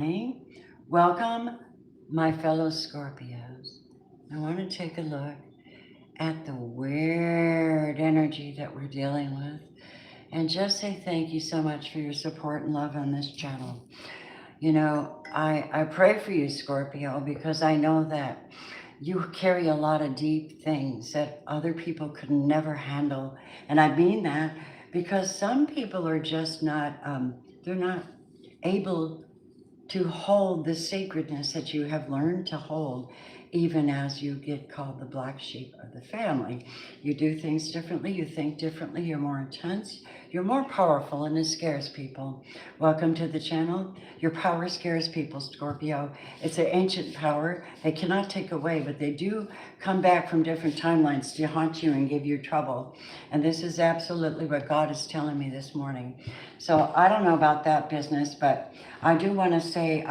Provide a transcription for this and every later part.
Hey, welcome, my fellow Scorpios. I want to take a look at the weird energy that we're dealing with and just say thank you so much for your support and love on this channel. I pray for you, Scorpio, because I know that you carry a lot of deep things that other people could never handle. And I mean that because some people are just not, they're not able to hold the sacredness that you have learned to hold, even as you get called the black sheep of the family. You do things differently, you think differently, you're more intense, you're more powerful, and it scares people. Welcome to the channel. Your power scares people, Scorpio. It's an ancient power. They cannot take away, but they do come back from different timelines to haunt you and give you trouble. And this is absolutely what God is telling me this morning. So I don't know about that business, but I do want to say,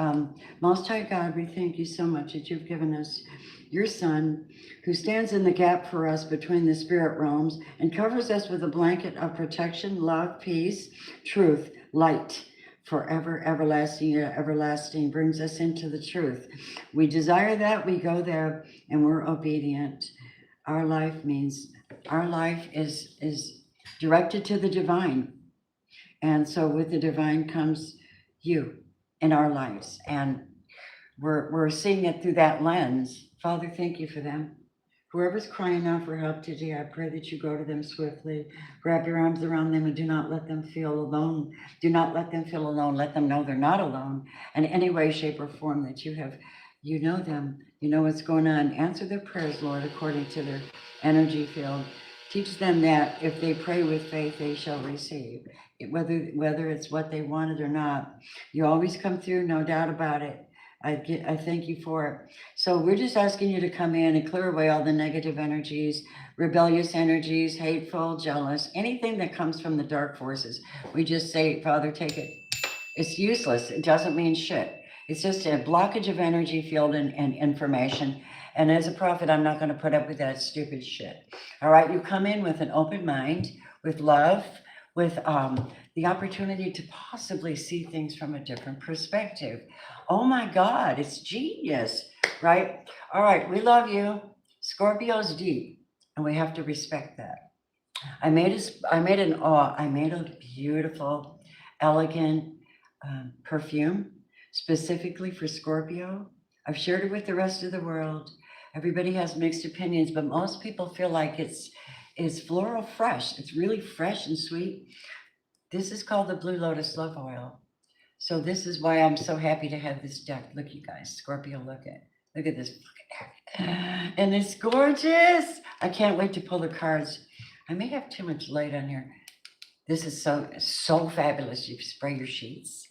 Most High God, we thank you so much that you've given us your Son, who stands in the gap for us between the spirit realms and covers us with a blanket of protection, love, peace, truth, light, forever, everlasting, everlasting, brings us into the truth. We desire that, we go there, and we're obedient. Our life means, our life is directed to the divine. And so with the divine comes you in our lives. And we're seeing it through that lens. Father, thank you for them. Whoever's crying out for help today, I pray that you go to them swiftly, grab your arms around them, and do not let them feel alone. Do not let them feel alone. Let them know they're not alone in any way, shape, or form that you have. You know them. You know what's going on. Answer their prayers, Lord, according to their energy field. Teach them that if they pray with faith, they shall receive. Whether it's what they wanted or not, you always come through, no doubt about it. I thank you for it. So we're just asking you to come in and clear away all the negative energies, rebellious energies, hateful, jealous, anything that comes from the dark forces. We just say, Father, take it. It's useless. It doesn't mean shit. It's just a blockage of energy field and information. And as a prophet, I'm not going to put up with that stupid shit. All right, you come in with an open mind, with love, with the opportunity to possibly see things from a different perspective. Oh my God, it's genius, right? All right, we love you. Scorpio's deep, and we have to respect that. I made a beautiful, elegant perfume specifically for Scorpio. I've shared it with the rest of the world. Everybody has mixed opinions, but most people feel like it's floral fresh. It's really fresh and sweet. This is called the Blue Lotus Love Oil. So this is why I'm so happy to have this deck. Look, you guys, Scorpio, look at this and it's gorgeous. I can't wait to pull the cards. I may have too much light on here. This is so fabulous. You spray your sheets,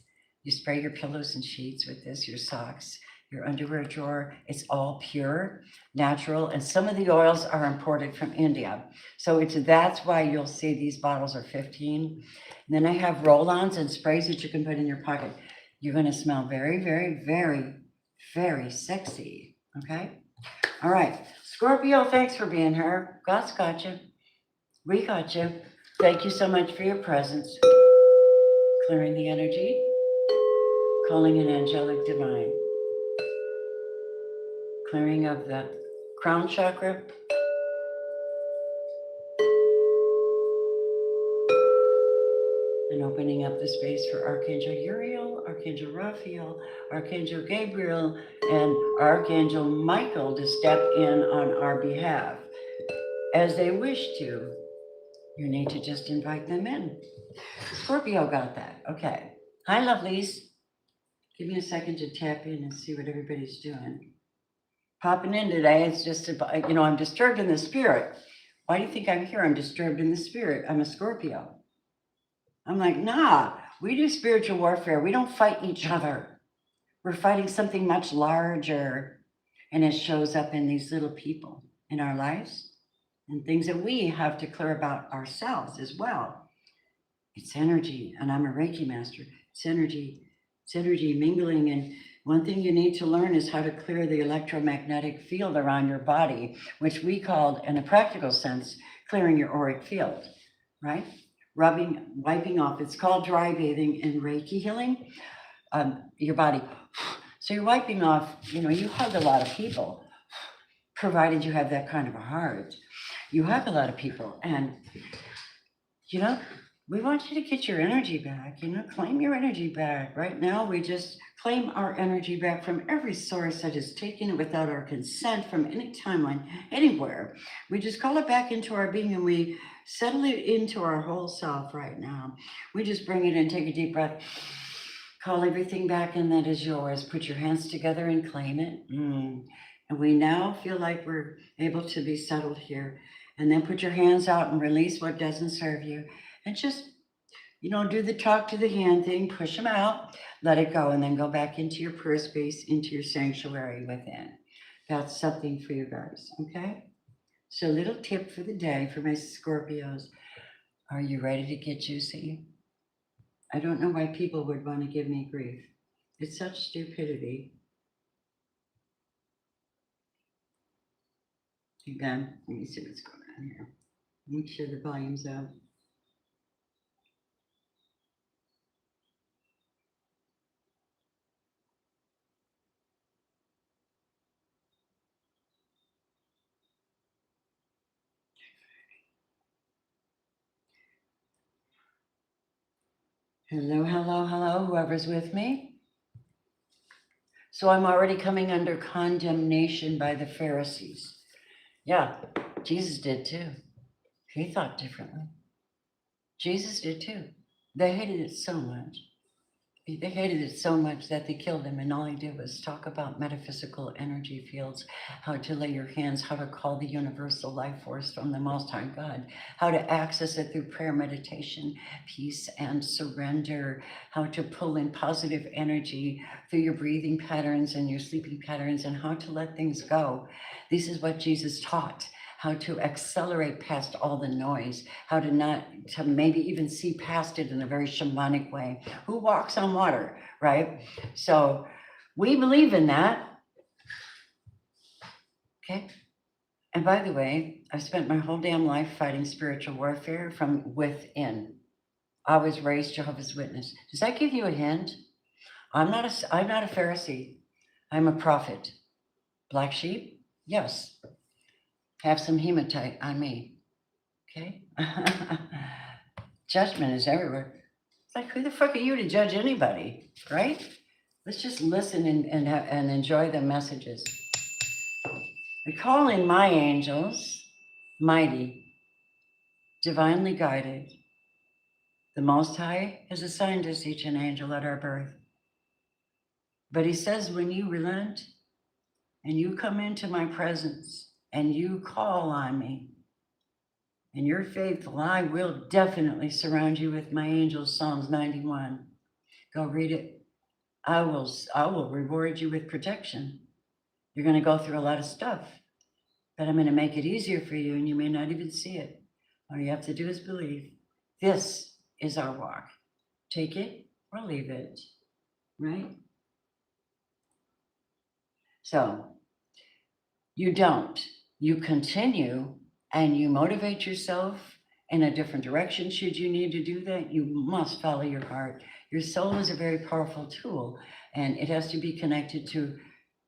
you spray your pillows and sheets with this, your socks, your underwear drawer. It's all pure, natural, and some of the oils are imported from India. So that's why you'll see these bottles are 15. And then I have roll-ons and sprays that you can put in your pocket. You're going to smell very, very, very, very sexy. Okay? All right. Scorpio, thanks for being here. God's got you. We got you. Thank you so much for your presence. Clearing the energy, calling an angelic divine. Clearing of the crown chakra. And opening up the space for Archangel Uriel, Archangel Raphael, Archangel Gabriel, and Archangel Michael to step in on our behalf as they wish to. You need to just invite them in. Scorpio got that. Okay. Hi, lovelies. Give me a second to tap in and see what everybody's doing. Popping in today, it's just, I'm disturbed in the spirit. Why do you think I'm here? I'm disturbed in the spirit. I'm a Scorpio. I'm like, nah, we do spiritual warfare. We don't fight each other. We're fighting something much larger. And it shows up in these little people in our lives and things that we have to clear about ourselves as well. It's energy, and I'm a Reiki master. It's energy mingling. And one thing you need to learn is how to clear the electromagnetic field around your body, which we called, in a practical sense, clearing your auric field, right? Wiping off. It's called dry bathing in Reiki healing. Your body. So you're wiping off, you hug a lot of people, provided you have that kind of a heart. You hug a lot of people, and you know, we want you to get your energy back, claim your energy back. Right now, we just claim our energy back from every source that has taken it without our consent from any timeline, anywhere. We just call it back into our being and we settle it into our whole self right now. We just bring it in, take a deep breath, call everything back in that is yours. Put your hands together and claim it. And we now feel like we're able to be settled here. And then put your hands out and release what doesn't serve you. And just, do the talk to the hand thing, push them out, let it go, and then go back into your prayer space, into your sanctuary within. That's something for you guys, okay? So, little tip for the day for my Scorpios. Are you ready to get juicy? I don't know why people would want to give me grief. It's such stupidity. Again, let me see what's going on here. Make sure the volume's up. Hello, hello, hello, whoever's with me. So I'm already coming under condemnation by the Pharisees. Yeah, Jesus did too. He thought differently. Jesus did too. They hated it so much. They hated it so much that they killed him, and all he did was talk about metaphysical energy fields, how to lay your hands, how to call the universal life force from the Most High God, how to access it through prayer, meditation, peace, and surrender, how to pull in positive energy through your breathing patterns and your sleeping patterns, and how to let things go. This is what Jesus taught. How to accelerate past all the noise, how to maybe even see past it in a very shamanic way. Who walks on water, right? So we believe in that. Okay. And by the way, I've spent my whole damn life fighting spiritual warfare from within. I was raised Jehovah's Witness. Does that give you a hint? I'm not a Pharisee. I'm a prophet. Black sheep? Yes. Have some hematite on me. Okay? Judgment is everywhere. It's like, who the fuck are you to judge anybody, right? Let's just listen and enjoy the messages. I call in my angels, mighty, divinely guided. The Most High has assigned us each an angel at our birth. But he says, when you relent and you come into my presence and you call on me, and you're faithful, I will definitely surround you with my angels, Psalms 91. Go read it. I will reward you with protection. You're going to go through a lot of stuff, but I'm going to make it easier for you, and you may not even see it. All you have to do is believe. This is our walk. Take it or leave it, right? So you don't. You continue and you motivate yourself in a different direction. Should you need to do that, you must follow your heart. Your soul is a very powerful tool, and it has to be connected to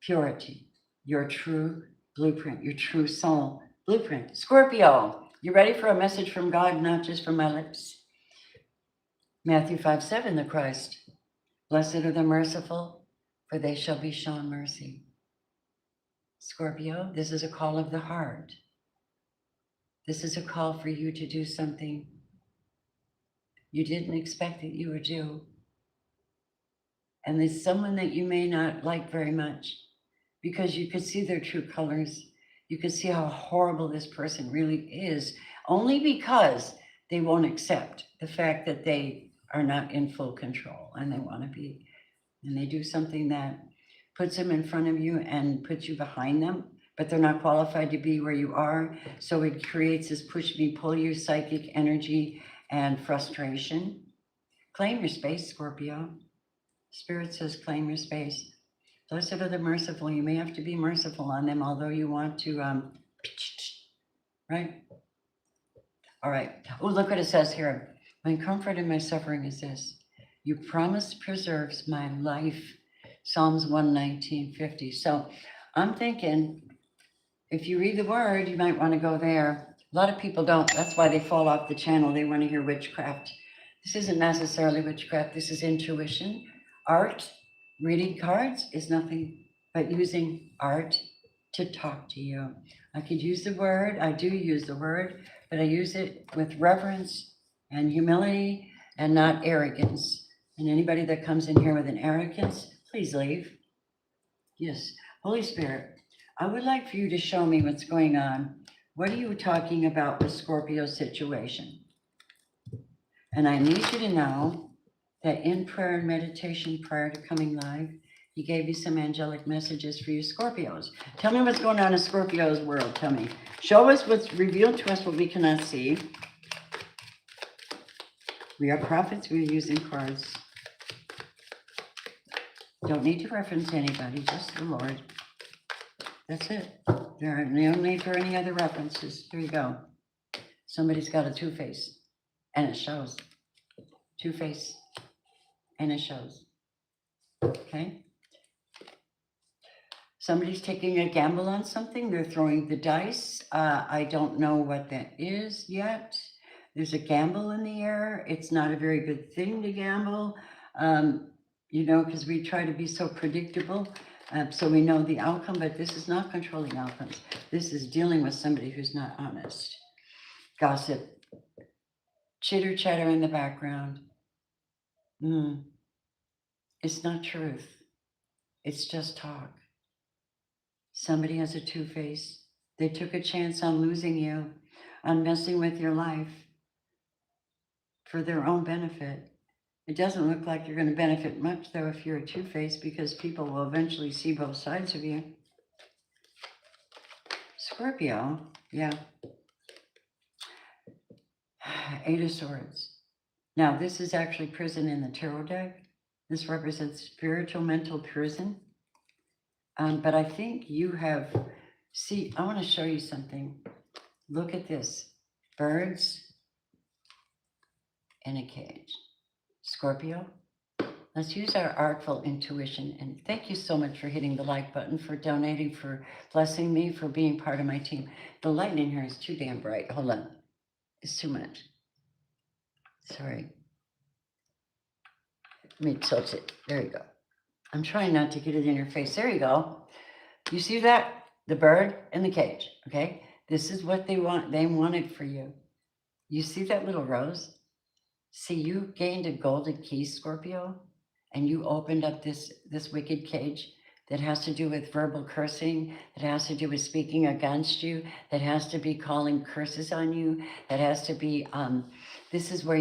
purity, your true blueprint, your true soul blueprint. Scorpio, you ready for a message from God, not just from my lips? Matthew 5:7, the Christ. Blessed are the merciful, for they shall be shown mercy. Scorpio, this is a call of the heart. This is a call for you to do something you didn't expect that you would do. And there's someone that you may not like very much because you could see their true colors. You could see how horrible this person really is, only because they won't accept the fact that they are not in full control and they want to be. And they do something that puts them in front of you and puts you behind them, but they're not qualified to be where you are. So it creates this push me, pull you psychic energy and frustration. Claim your space, Scorpio. Spirit says claim your space. Blessed are the merciful. You may have to be merciful on them, although you want to, right? All right. Oh, look what it says here. My comfort in my suffering is this. You promised preserves my life Psalms 119:50. So I'm thinking, if you read the word, you might want to go there. A lot of people don't. That's why they fall off the channel. They want to hear witchcraft. This isn't necessarily witchcraft. This is intuition. Art, reading cards is nothing but using art to talk to you. I could use the word. I do use the word, but I use it with reverence and humility and not arrogance. And anybody that comes in here with an arrogance, please leave. Yes. Holy Spirit, I would like for you to show me what's going on. What are you talking about with Scorpio's situation? And I need you to know that in prayer and meditation prior to coming live, he gave you some angelic messages for you Scorpios. Tell me what's going on in Scorpio's world. Tell me. Show us what's revealed to us what we cannot see. We are prophets. We're using cards. Don't need to reference anybody, just the Lord. That's it. There are no need for any other references. Here you go. Somebody's got a two-face, and it shows. Two-face, and it shows. Okay? Somebody's taking a gamble on something. They're throwing the dice. I don't know what that is yet. There's a gamble in the air. It's not a very good thing to gamble, because we try to be so predictable. So we know the outcome, but this is not controlling outcomes. This is dealing with somebody who's not honest. Gossip, chitter chatter in the background. It's not truth. It's just talk. Somebody has a two-face. They took a chance on losing you, on messing with your life for their own benefit. It doesn't look like you're going to benefit much, though, if you're a two-face, because people will eventually see both sides of you. Scorpio, yeah. Eight of Swords. Now, this is actually prison in the tarot deck. This represents spiritual mental prison. But I think you have, I want to show you something. Look at this. Birds in a cage. Scorpio, let's use our artful intuition. And thank you so much for hitting the like button, for donating, for blessing me, for being part of my team. The light in here is too damn bright. Hold on. It's too much. Sorry. Let me tilt it. There you go. I'm trying not to get it in your face. There you go. You see that? The bird in the cage, okay? This is what they wanted for you. You see that little rose? See, you gained a golden key, Scorpio, and you opened up this wicked cage that has to do with verbal cursing, that has to do with speaking against you, that has to be calling curses on you, that has to be, this is where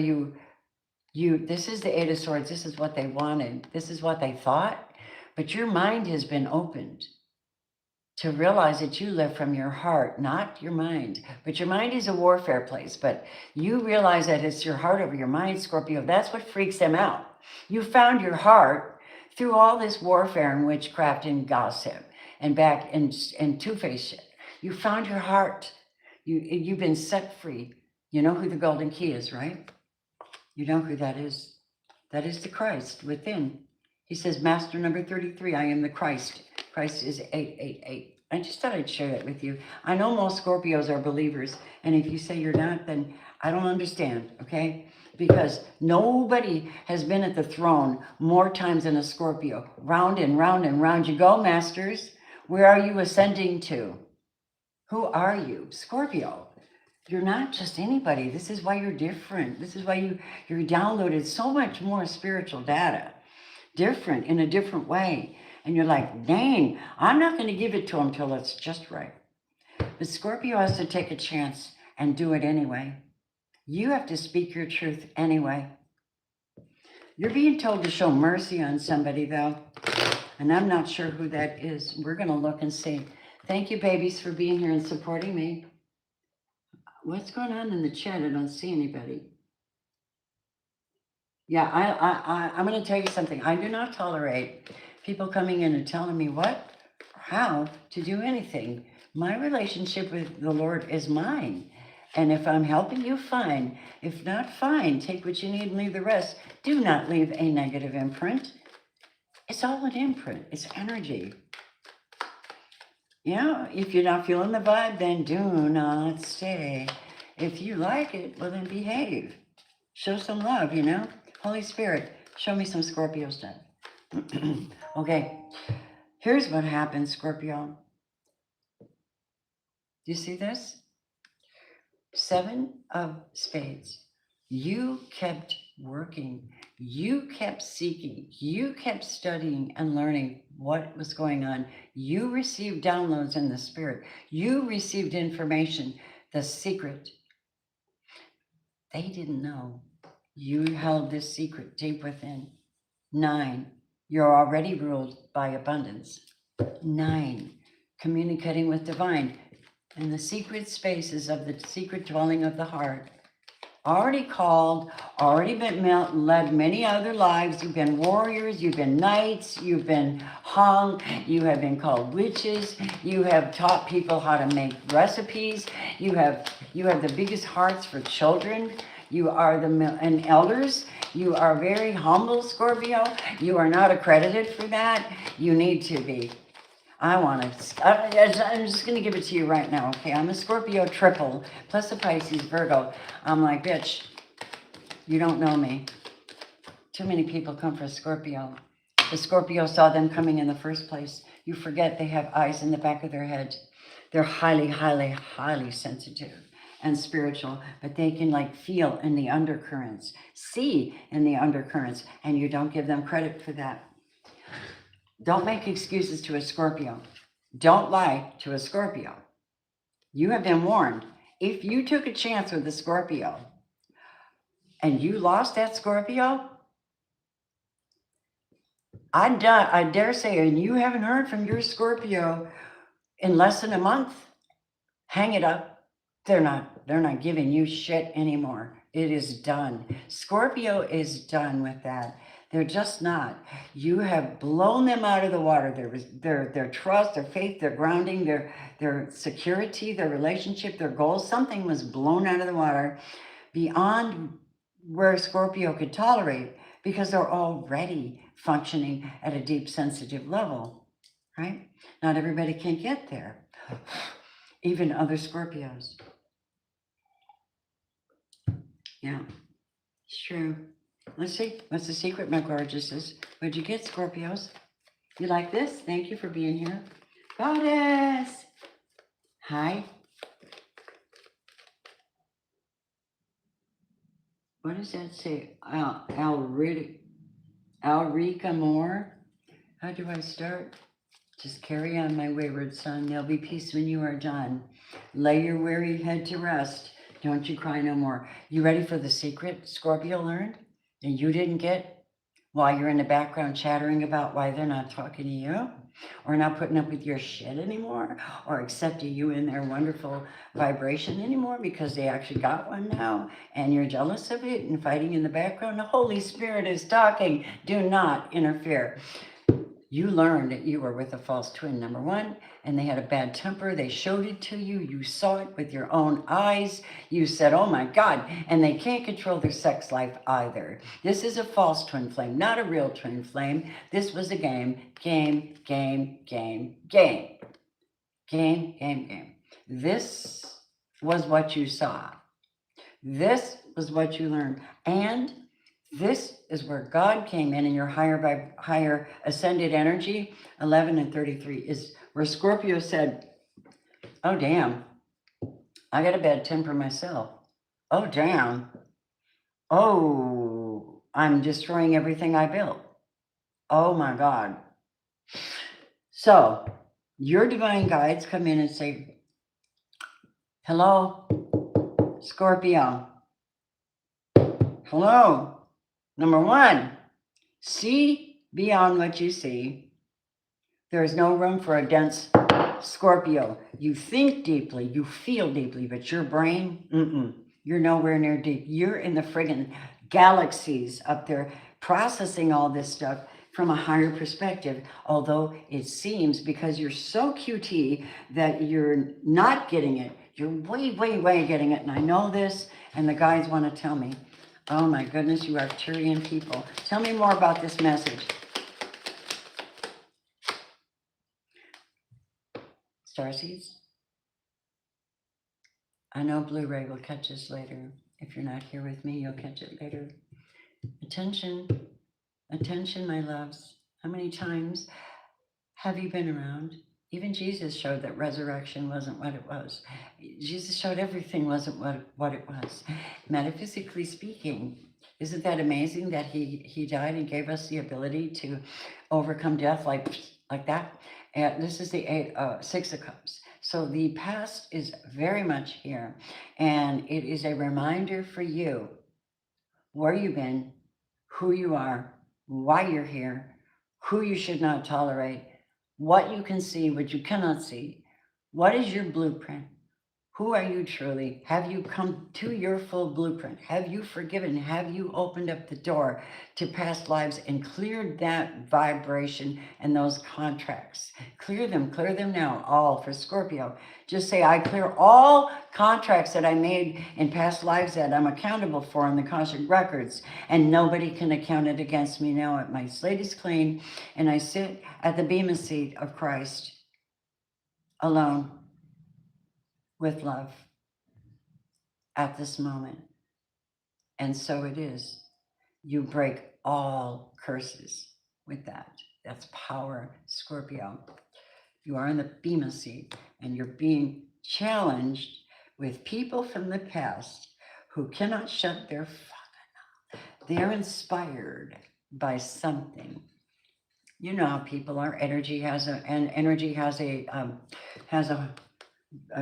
this is the Eight of Swords. This is what they wanted. This is what they thought. But your mind has been opened to realize that you live from your heart, not your mind. But your mind is a warfare place. But you realize that it's your heart over your mind, Scorpio. That's what freaks them out. You found your heart through all this warfare and witchcraft and gossip and back and two-face shit. You found your heart. You've been set free. You know who the golden key is, right? You know who that is. That is the Christ within. He says, Master number 33, I am the Christ. Christ is 888. I just thought I'd share that with you. I know most Scorpios are believers, and if you say you're not, then I don't understand, okay? Because nobody has been at the throne more times than a Scorpio. Round and round and round you go, masters. Where are you ascending to? Who are you? Scorpio. You're not just anybody. This is why you're different. This is why you're downloaded so much more spiritual data. Different, in a different way. And you're like, dang, I'm not going to give it to him till it's just right. But Scorpio has to take a chance and do it anyway. You have to speak your truth anyway. You're being told to show mercy on somebody, though. And I'm not sure who that is. We're going to look and see. Thank you, babies, for being here and supporting me. What's going on in the chat? I don't see anybody. Yeah, I'm going to tell you something. I do not tolerate people coming in and telling me what, or how to do anything. My relationship with the Lord is mine. And if I'm helping you, fine. If not, fine. Take what you need and leave the rest. Do not leave a negative imprint. It's all an imprint. It's energy. Yeah, if you're not feeling the vibe, then do not stay. If you like it, well, then behave. Show some love, you know? Holy Spirit, show me some Scorpio stuff. Okay, here's what happened, Scorpio. Do you see this? 7 of spades. You kept working. You kept seeking. You kept studying and learning what was going on. You received downloads in the spirit. You received information, the secret. They didn't know. You held this secret deep within. 9, you're already ruled by abundance. 9, communicating with divine in the secret spaces of the secret dwelling of the heart. Already called, already been led many other lives. You've been warriors, you've been knights, you've been hung, you have been called witches, you have taught people how to make recipes, you have the biggest hearts for children, you are and elders, you are very humble, Scorpio. You are not accredited for that. You need to be. I'm just going to give it to you right now, okay? I'm a Scorpio triple, plus a Pisces Virgo. I'm like, bitch, you don't know me. Too many people come for Scorpio. The Scorpio saw them coming in the first place. You forget they have eyes in the back of their head. They're highly, highly, highly sensitive and spiritual, but they can like feel in the undercurrents, see in the undercurrents, and you don't give them credit for that. Don't make excuses to a Scorpio. Don't lie to a Scorpio. You have been warned. If you took a chance with a Scorpio and you lost that Scorpio, I dare say, and you haven't heard from your Scorpio in less than a month, hang it up. They're not giving you shit anymore. It is done. Scorpio is done with that. They're just not. You have blown them out of the water. Their trust, their faith, their grounding, their security, their relationship, their goals. Something was blown out of the water beyond where Scorpio could tolerate because they're already functioning at a deep sensitive level, right? Not everybody can get there. Even other Scorpios. Yeah, it's true. Let's see. What's the secret, my gorgeouses? What'd you get, Scorpios? You like this? Thank you for being here. Goddess! Hi. What does that say? Alrika Moore? How do I start? Just carry on, my wayward son. There'll be peace when you are done. Lay your weary head to rest. Don't you cry no more. You ready for the secret Scorpio learned? And you didn't get while you're in the background chattering about why they're not talking to you? Or not putting up with your shit anymore? Or accepting you in their wonderful vibration anymore because they actually got one now and you're jealous of it and fighting in the background? The Holy Spirit is talking. Do not interfere. You learned that you were with a false twin, number 1, and they had a bad temper. They showed it to you. You saw it with your own eyes. You said, oh my God, and they can't control their sex life either. This is a false twin flame, not a real twin flame. This was a game. This was what you saw. This was what you learned. And this is where God came in your higher ascended energy. 11 and 33 is where Scorpio said, oh, damn, I got a bad temper myself. Oh, damn. Oh, I'm destroying everything I built. Oh, my God. So your divine guides come in and say, hello, Scorpio. Hello. Number 1, see beyond what you see. There is no room for a dense Scorpio. You think deeply, you feel deeply, but your brain, you're nowhere near deep. You're in the friggin' galaxies up there processing all this stuff from a higher perspective, although it seems because you're so QT that you're not getting it. You're way, way, way getting it, and I know this, and the guys want to tell me. Oh my goodness, you Arcturian people. Tell me more about this message. Starseeds? I know Blu-ray will catch this later. If you're not here with me, you'll catch it later. Attention, attention, my loves. How many times have you been around? Even Jesus showed that resurrection wasn't what it was. Jesus showed everything wasn't what it was. Metaphysically speaking, isn't that amazing that he died and gave us the ability to overcome death like that? And this is the Six of Cups. So the past is very much here, and it is a reminder for you where you've been, who you are, why you're here, who you should not tolerate, what you can see, what you cannot see. What is your blueprint? Who are you truly? Have you come to your full blueprint? Have you forgiven? Have you opened up the door to past lives and cleared that vibration and those contracts? Clear them now, all for Scorpio. Just say, I clear all contracts that I made in past lives that I'm accountable for in the Akashic records, and nobody can account it against me now. My slate is clean, and I sit at the bema seat of Christ alone with love at this moment. And so it is. You break all curses with that. That's power, Scorpio. You are in the bema seat, and you're being challenged with people from the past who cannot shut their fucking mouth. They're inspired by something. You know how people are. Energy has a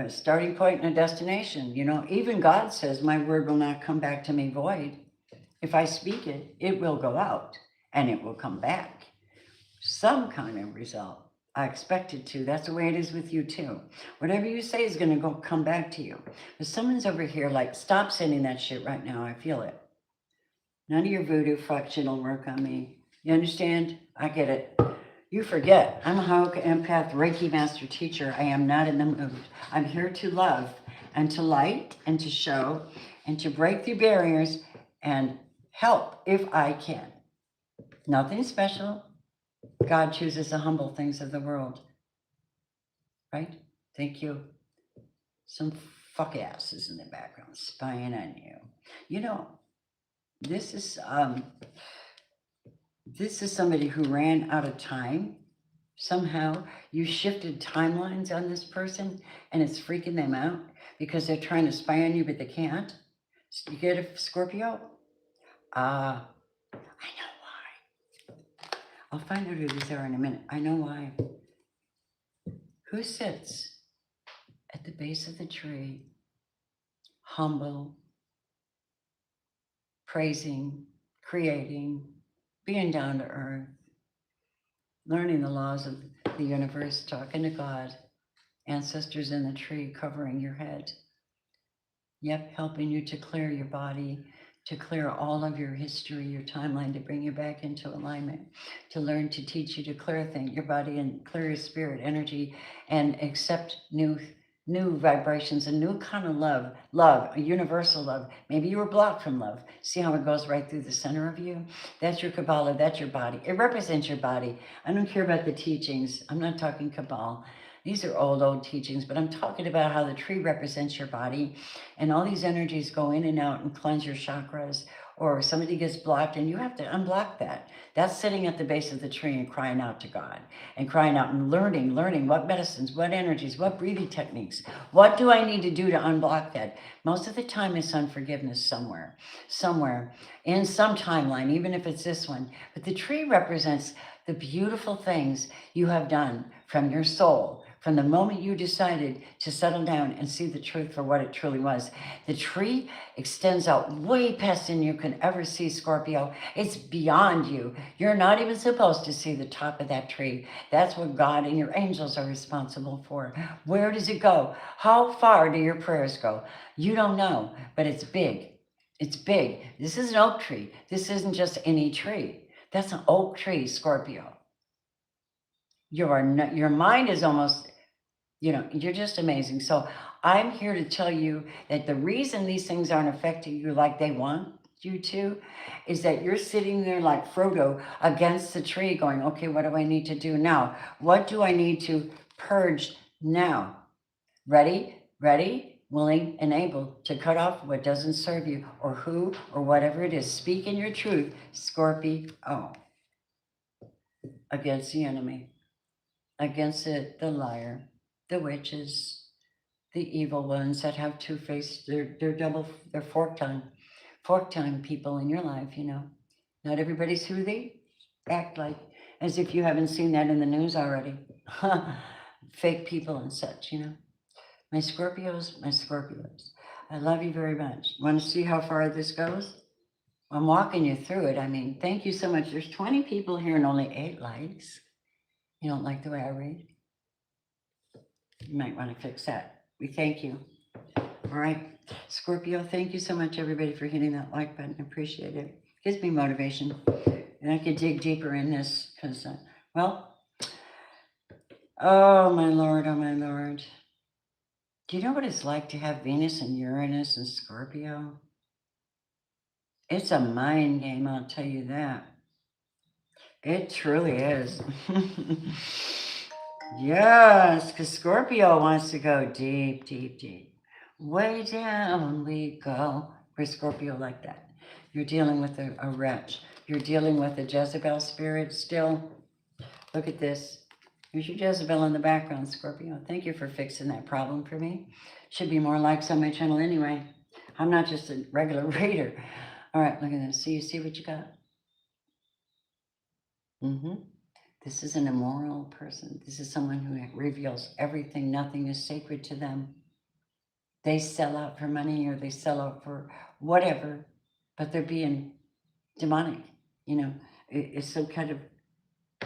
starting point and a destination. You know, even God says, my word will not come back to me void. If I speak it, it will go out and it will come back. Some kind of result. I expect it to. That's the way it is with you too. Whatever you say is going to come back to you. If someone's over here like, stop sending that shit right now. I feel it. None of your voodoo fractional work on me. You understand? I get it. You forget, I'm a Hawk Empath Reiki Master Teacher. I am not in the mood. I'm here to love and to light and to show and to break through barriers and help if I can. Nothing special. God chooses the humble things of the world. Right? Thank you. Some fuck asses in the background spying on you. You know, this is somebody who ran out of time. Somehow you shifted timelines on this person and it's freaking them out because they're trying to spy on you, but they can't. You get a Scorpio? I know why. I'll find out who these are in a minute. I know why. Who sits at the base of the tree, humble, praising, creating, being down to earth, learning the laws of the universe, talking to God, ancestors in the tree covering your head. Yep, helping you to clear your body, to clear all of your history, your timeline, to bring you back into alignment, to learn to teach you to clear your body and clear your spirit energy and accept new vibrations, a new kind of love, a universal love. Maybe you were blocked from love. See how it goes right through the center of you? That's your Kabbalah, that's your body. It represents your body. I don't care about the teachings. I'm not talking Kabbalah. These are old teachings, but I'm talking about how the tree represents your body and all these energies go in and out and cleanse your chakras, or somebody gets blocked and you have to unblock that. That's sitting at the base of the tree and crying out to God and crying out and learning what medicines, what energies, what breathing techniques. What do I need to do to unblock that? Most of the time it's unforgiveness somewhere in some timeline, even if it's this one. But the tree represents the beautiful things you have done from your soul, from the moment you decided to settle down and see the truth for what it truly was. The tree extends out way past than you can ever see, Scorpio. It's beyond you. You're not even supposed to see the top of that tree. That's what God and your angels are responsible for. Where does it go? How far do your prayers go? You don't know, but it's big. It's big. This is an oak tree. This isn't just any tree. That's an oak tree, Scorpio. Your mind is almost, you're just amazing. So I'm here to tell you that the reason these things aren't affecting you like they want you to is that you're sitting there like Frodo against the tree going, okay, what do I need to do now? What do I need to purge Now, ready, willing, and able to cut off what doesn't serve you or who or whatever it is. Speak in your truth, Scorpio, against the enemy, against it, the liar, the witches, the evil ones that have two-faced, they're fork tongue people in your life, you know. Not everybody's who they act like, as if you haven't seen that in the news already. Fake people and such, you know. My Scorpios, I love you very much. Want to see how far this goes? I'm walking you through it. I mean, thank you so much. There's 20 people here and only 8 likes. You don't like the way I read? You might want to fix that. We thank you. All right. Scorpio, thank you so much, everybody, for hitting that like button. I appreciate it. Gives me motivation. And I could dig deeper in this because, well, oh my Lord, oh my Lord. Do you know what it's like to have Venus and Uranus and Scorpio? It's a mind game, I'll tell you that. It truly is. Yes, because Scorpio wants to go deep, deep, deep. Way down we go. For Scorpio like that. You're dealing with a wretch. You're dealing with a Jezebel spirit still. Look at this. Here's your Jezebel in the background, Scorpio. Thank you for fixing that problem for me. Should be more likes on my channel anyway. I'm not just a regular reader. All right, look at this. So you see what you got? This is an immoral person. This is someone who reveals everything. Nothing is sacred to them. They sell out for money or they sell out for whatever, but they're being demonic. You know, it's some kind of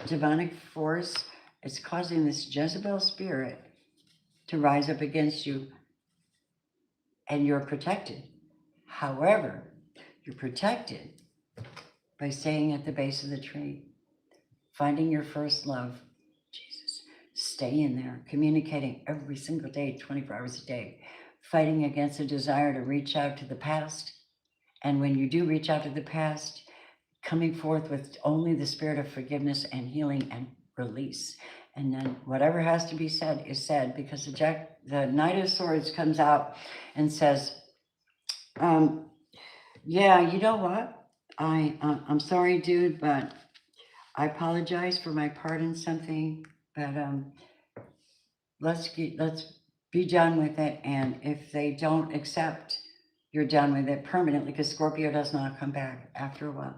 demonic force. It's causing this Jezebel spirit to rise up against you, and you're protected. However, you're protected by staying at the base of the tree, finding your first love, Jesus. Stay in there, communicating every single day, 24 hours a day, fighting against a desire to reach out to the past. And when you do reach out to the past, coming forth with only the spirit of forgiveness and healing and release. And then whatever has to be said is said, because the Knight of Swords comes out and says, yeah, you know what? I'm sorry, dude, but I apologize for my part in something, but let's be done with it. And if they don't accept, you're done with it permanently, because Scorpio does not come back after a while.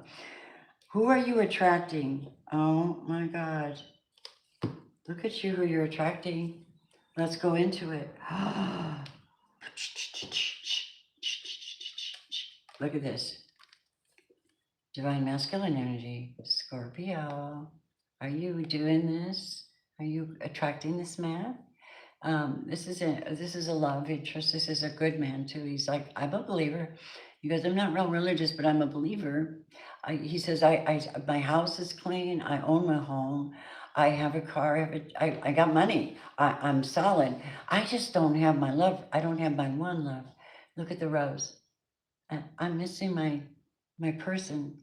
Who are you attracting? Oh my God. Look at you, who you're attracting. Let's go into it. Look at this. Divine masculine energy, Scorpio. Are you doing this? Are you attracting this man? This is a love interest. This is a good man too. He's like, I'm a believer. He goes, I'm not real religious, but I'm a believer. He says, my house is clean. I own my home. I have a car. I got money. I'm solid. I just don't have my love. I don't have my one love. Look at the rose. I'm missing my person.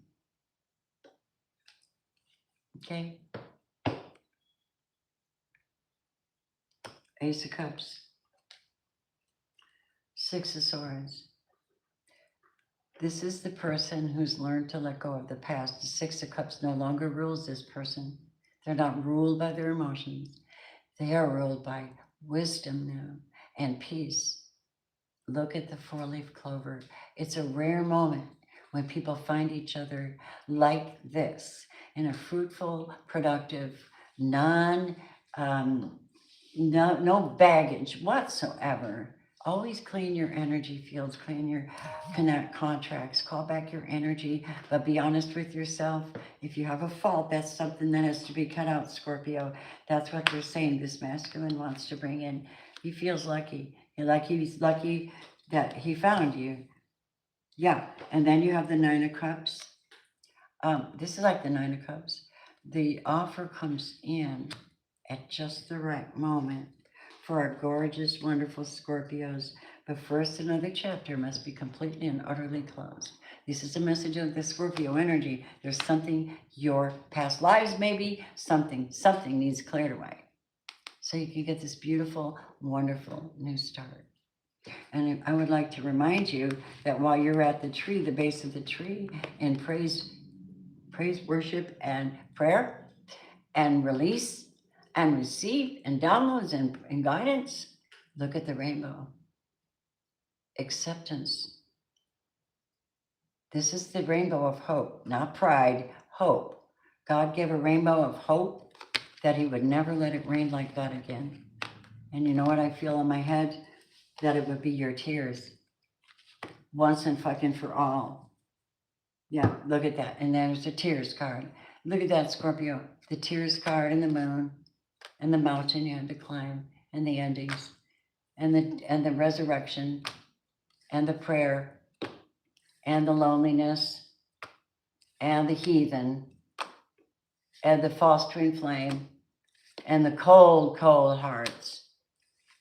Okay. Ace of Cups. Six of Swords. This is the person who's learned to let go of the past. The Six of Cups no longer rules this person. They're not ruled by their emotions. They are ruled by wisdom now and peace. Look at the four-leaf clover. It's a rare moment when people find each other like this in a fruitful, productive, no baggage whatsoever. Always clean your energy fields, clean your contracts, call back your energy, but be honest with yourself. If you have a fault, that's something that has to be cut out, Scorpio. That's what they're saying this masculine wants to bring in. He feels lucky. He's lucky that he found you. Yeah, and then you have the Nine of Cups. This is like the Nine of Cups. The offer comes in at just the right moment for our gorgeous, wonderful Scorpios. But first, another chapter must be completely and utterly closed. This is a message of the Scorpio energy. There's something, your past lives maybe, something needs cleared away. so you can get this beautiful, wonderful new start. And I would like to remind you that while you're at the tree, the base of the tree, in praise, worship, and prayer, and release, and receive, and downloads, and guidance, look at the rainbow. Acceptance. This is the rainbow of hope, not pride, hope. God gave a rainbow of hope that he would never let it rain like that again. And you know what I feel in my head? That it would be your tears. Once and fucking for all. Yeah, look at that. And there's the tears card. Look at that, Scorpio. The tears card and the moon and the mountain you had to climb and the endings and the resurrection and the prayer and the loneliness and the heathen and the false twin flame and the cold, cold hearts.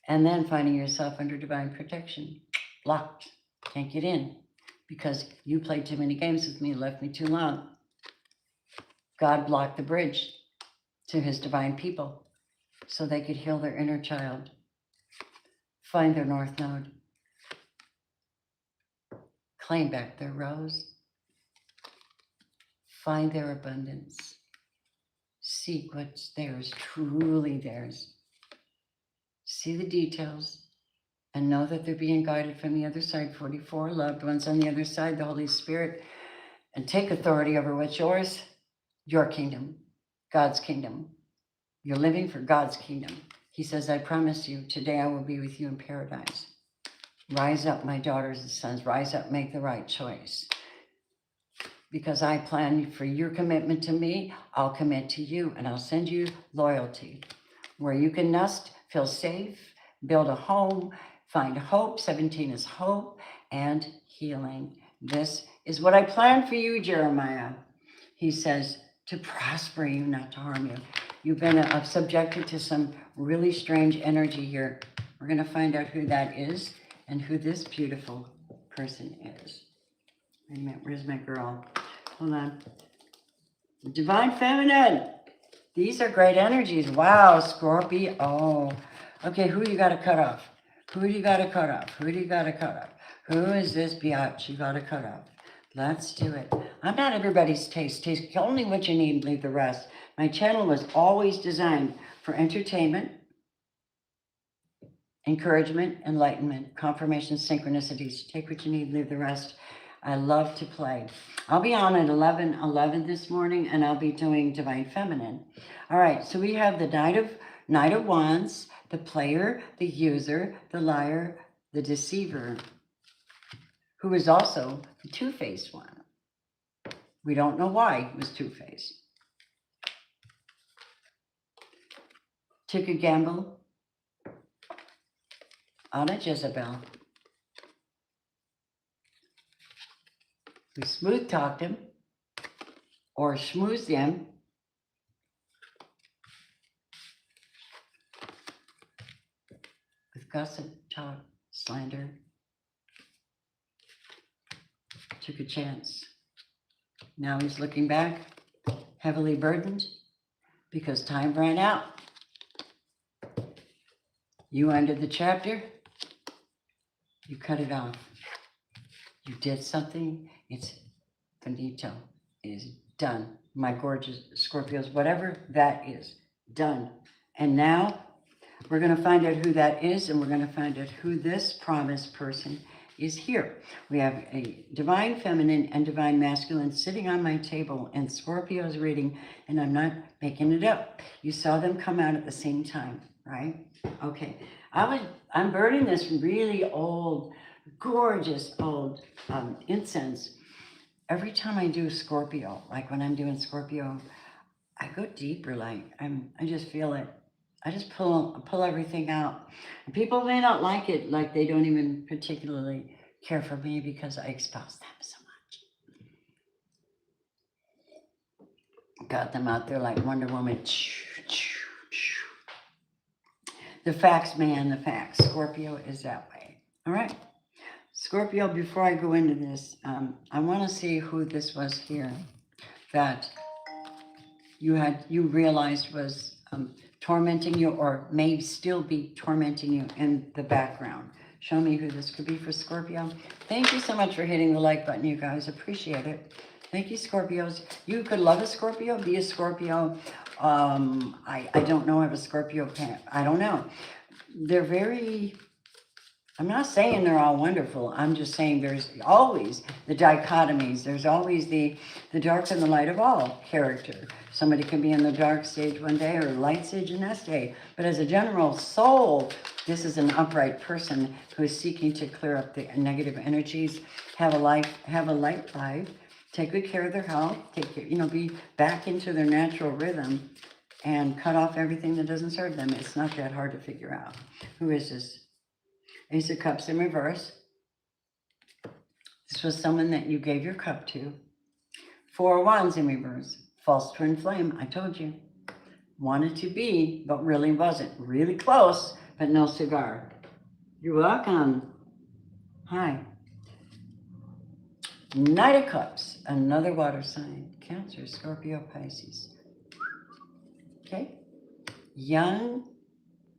And then finding yourself under divine protection. Blocked. Can't get in. Because you played too many games with me, left me too long. God blocked the bridge to his divine people so they could heal their inner child, find their north node, claim back their rose, find their abundance, seek what's theirs, truly theirs. See the details and know that they're being guided from the other side, 44 loved ones on the other side, the Holy Spirit, and take authority over what's yours, your kingdom, God's kingdom. You're living for God's kingdom. He says, I promise you, today I will be with you in paradise. Rise up, my daughters and sons. Rise up, make the right choice. Because I plan for your commitment to me, I'll commit to you, and I'll send you loyalty. Where you can nest, feel safe, build a home, find hope. 17 is hope and healing. This is what I planned for you, Jeremiah. He says, to prosper you, not to harm you. You've been subjected to some really strange energy here. We're going to find out who that is and who this beautiful person is. Wait a minute, where's my girl? Hold on. Divine Feminine. These are great energies. Wow, Scorpio. Oh, okay, who you got to cut off? Who do you got to cut off? Who do you got to cut off? Who is this biatch you got to cut off? Let's do it. I'm not everybody's taste. Taste only what you need, leave the rest. My channel was always designed for entertainment, encouragement, enlightenment, confirmation, synchronicities. Take what you need, leave the rest. I love to play. I'll be on at 11:11 this morning, and I'll be doing Divine Feminine. All right, so we have the Knight of Wands, the player, the user, the liar, the deceiver, who is also the two-faced one. We don't know why he was two-faced. Took a gamble on a Jezebel. We smooth-talked him or schmoozed him. With gossip, talk, slander. Took a chance. Now he's looking back, heavily burdened, because time ran out. You ended the chapter. You cut it off. You did something. It's finito. It is done. My gorgeous Scorpios, whatever that is, done. And now we're going to find out who that is, and we're going to find out who this promised person is here. We have a Divine Feminine and Divine Masculine sitting on my table in Scorpio's reading, and I'm not making it up. You saw them come out at the same time, right? Okay. I'm burning this really old, gorgeous old incense. Every time I do Scorpio, like when I'm doing Scorpio, I go deeper. Like I just feel it. I just pull everything out. And people may not like it, like they don't even particularly care for me because I expose them so much. Got them out there like Wonder Woman. The facts, man, the facts. Scorpio is that way. All right. Scorpio, before I go into this, I want to see who this was here that you realized was tormenting you or may still be tormenting you in the background. Show me who this could be for Scorpio. Thank you so much for hitting the like button, you guys. Appreciate it. Thank you, Scorpios. You could love a Scorpio, be a Scorpio. I don't know if a Scorpio can. I don't know. They're very... I'm not saying they're all wonderful. I'm just saying there's always the dichotomies. There's always the dark and the light of all character. Somebody can be in the dark stage one day or light stage the next day. But as a general soul, this is an upright person who is seeking to clear up the negative energies, have a light life, take good care of their health, take care, be back into their natural rhythm and cut off everything that doesn't serve them. It's not that hard to figure out. Who is this? Ace of Cups in reverse. This was someone that you gave your cup to. Four of Wands in reverse. False twin flame. I told you. Wanted to be, but really wasn't. Really close, but no cigar. You're welcome. Hi. Knight of Cups. Another water sign. Cancer, Scorpio, Pisces. Okay. Young,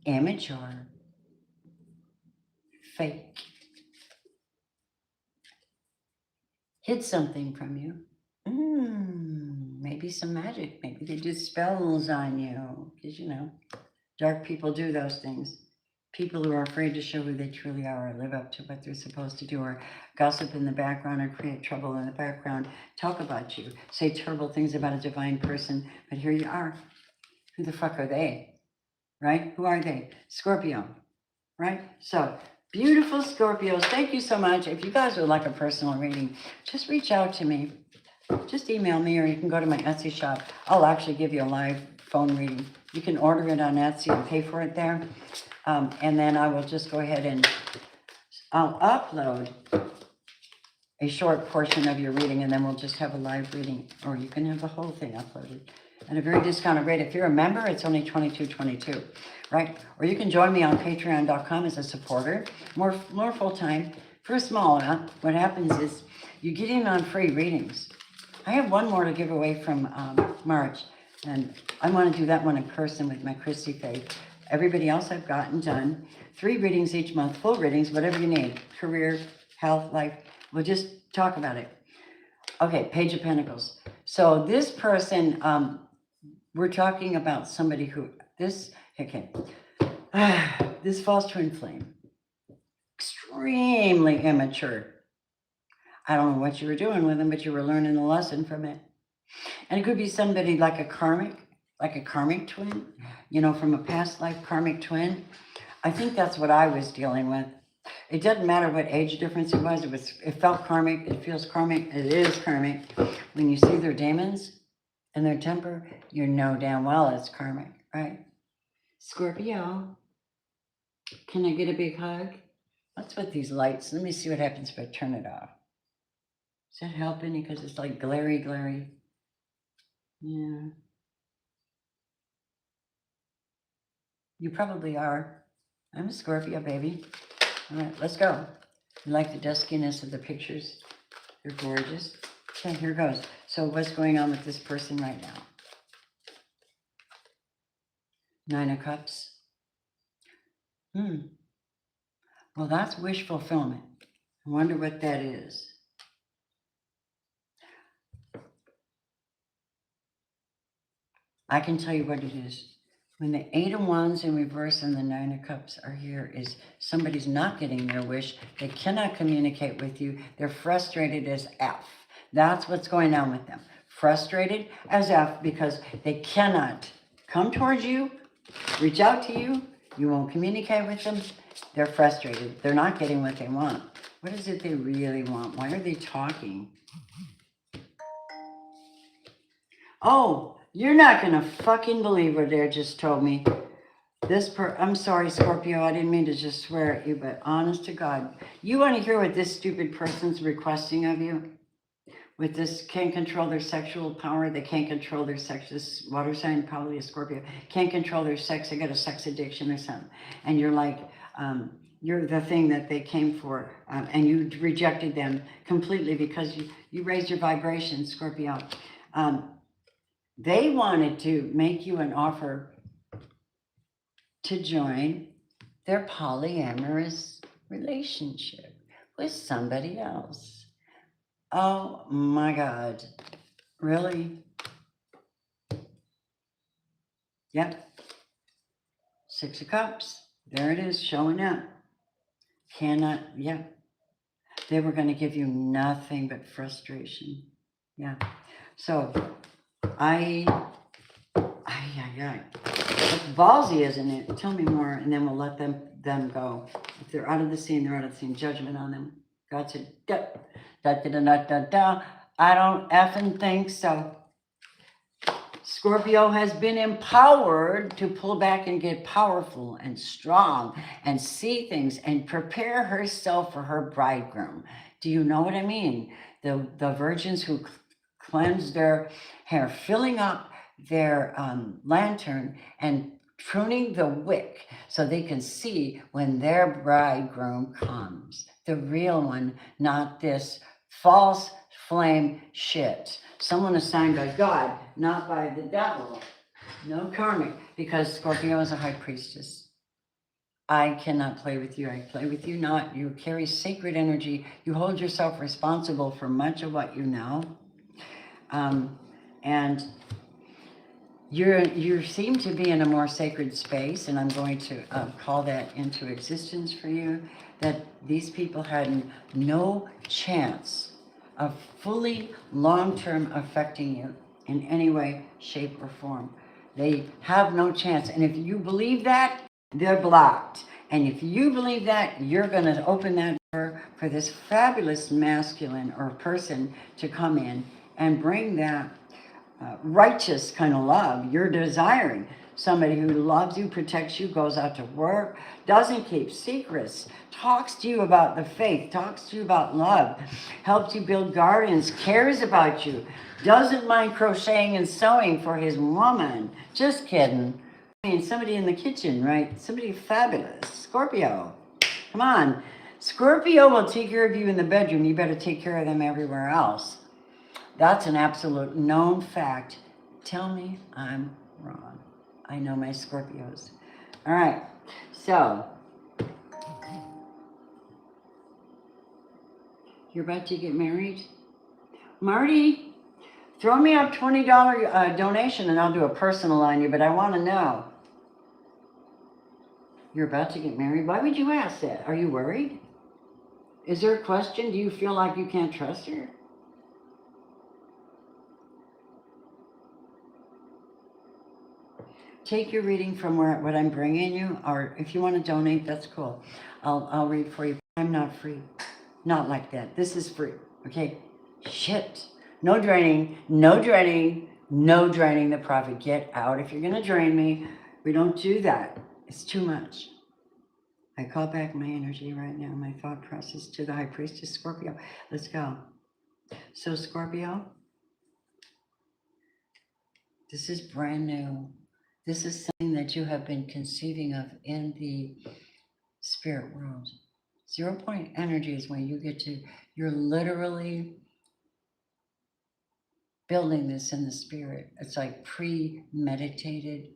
immature, fake. Hid something from you. Maybe some magic. Maybe they did spells on you. Because, dark people do those things. People who are afraid to show who they truly are or live up to what they're supposed to do or gossip in the background or create trouble in the background, talk about you, say terrible things about a divine person. But here you are. Who the fuck are they? Right? Who are they? Scorpio. Right? So... beautiful Scorpios, thank you so much. If you guys would like a personal reading, just reach out to me. Just email me or you can go to my Etsy shop. I'll actually give you a live phone reading. You can order it on Etsy and pay for it there. And then I will just go ahead and I'll upload a short portion of your reading and then we'll just have a live reading. Or you can have the whole thing uploaded at a very discounted rate. If you're a member, it's only $22.22. Right? Or you can join me on patreon.com as a supporter, more full-time, for a small amount. What happens is you get in on free readings. I have one more to give away from March, and I want to do that one in person with my Christy Faith. Everybody else I've gotten done. 3 readings each month, full readings, whatever you need. Career, health, life. We'll just talk about it. Okay, Page of Pentacles. So this person, we're talking about somebody who, this false twin flame, extremely immature. I don't know what you were doing with him, but you were learning a lesson from it. And it could be somebody like a karmic twin, from a past life karmic twin. I think that's what I was dealing with. It doesn't matter what age difference it was. It felt karmic. It feels karmic. It is karmic. When you see their demons and their temper, you know damn well it's karmic, right? Scorpio, can I get a big hug? What's with these lights? Let me see what happens if I turn it off. Does that help any? Because it's like glary. Yeah. You probably are. I'm a Scorpio, baby. All right, let's go. You like the duskiness of the pictures? They're gorgeous. Okay, here goes. So what's going on with this person right now? 9 of Cups. Well, that's wish fulfillment. I wonder what that is. I can tell you what it is. When the 8 of Wands in reverse and the 9 of Cups are here, is somebody's not getting their wish. They cannot communicate with you. They're frustrated as F. That's what's going on with them. Frustrated as F because they cannot come towards you, reach out to you. You won't communicate with them. They're frustrated. They're not getting what they want. What is it they really want? Why are they talking? Oh, you're not going to fucking believe what they just told me. I'm sorry, Scorpio, I didn't mean to just swear at you, but honest to God, you want to hear what this stupid person's requesting of you? With this, can't control their sexual power, they can't control their sex, this water sign, probably a Scorpio, can't control their sex, they got a sex addiction or something. And you're like, you're the thing that they came for, and you rejected them completely because you raised your vibration, Scorpio. They wanted to make you an offer to join their polyamorous relationship with somebody else. Oh my God. Really? Yep. Six of Cups. There it is, showing up. Cannot, yeah. They were going to give you nothing but frustration. Yeah. So, it's ballsy, isn't it? Tell me more, and then we'll let them go. If they're out of the scene, they're out of the scene. Judgment on them. God said, da, da, da, da, da, da, da. I don't effing think so. Scorpio has been empowered to pull back and get powerful and strong and see things and prepare herself for her bridegroom. Do you know what I mean? The virgins who cleanse their hair, filling up their lantern and pruning the wick so they can see when their bridegroom comes. The real one, not this false flame shit. Someone assigned by God, not by the devil. No karmic, because Scorpio is a high priestess. I cannot play with you. I play with you not. You carry sacred energy. You hold yourself responsible for much of what you know. And you seem to be in a more sacred space, and I'm going to call that into existence for you, that these people had no chance of fully long-term affecting you in any way, shape, or form. They have no chance. And if you believe that, they're blocked. And if you believe that, you're going to open that door for this fabulous masculine or person to come in and bring that righteous kind of love you're desiring. Somebody who loves you, protects you, goes out to work, doesn't keep secrets, talks to you about the faith, talks to you about love, helps you build gardens, cares about you, doesn't mind crocheting and sewing for his woman. Just kidding. I mean, somebody in the kitchen, right? Somebody fabulous. Scorpio. Come on. Scorpio will take care of you in the bedroom. You better take care of them everywhere else. That's an absolute known fact. Tell me I'm wrong. I know my Scorpios. All right. So, you're about to get married? Marty, throw me up $20 donation and I'll do a personal on you, but I want to know. You're about to get married? Why would you ask that? Are you worried? Is there a question? Do you feel like you can't trust her? Take your reading from what I'm bringing you, or if you want to donate, that's cool. I'll read for you. I'm not free. Not like that. This is free. Okay? Shit. No draining. No draining. No draining the profit. Get out. If you're going to drain me, we don't do that. It's too much. I call back my energy right now, my thought process to the High Priestess Scorpio. Let's go. So, Scorpio, this is brand new. This is something that you have been conceiving of in the spirit world. 0 point energy is when you're literally building this in the spirit. It's like premeditated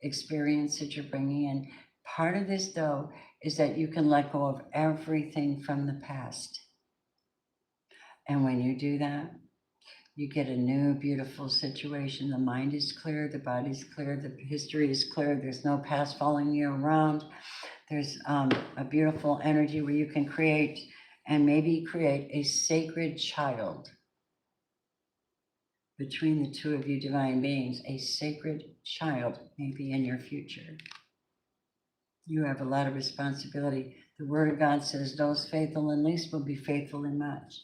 experience that you're bringing in. Part of this, though, is that you can let go of everything from the past. And when you do that, you get a new, beautiful situation. The mind is clear, the body's clear, the history is clear. There's no past following you around. There's a beautiful energy where you can create and maybe create a sacred child between the two of you divine beings. A sacred child maybe in your future. You have a lot of responsibility. The Word of God says those faithful in least will be faithful in much.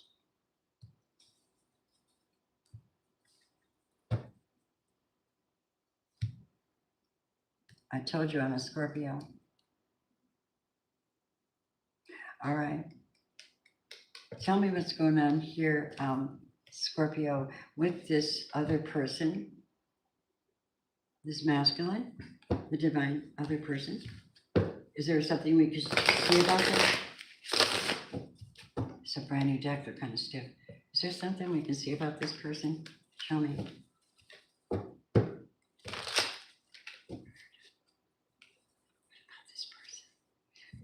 I told you I'm a Scorpio. All right. Tell me what's going on here, Scorpio, with this other person, this masculine, the divine other person. Is there something we could see about that? It's a brand new deck, they're kind of stiff. Is there something we can see about this person? Show me.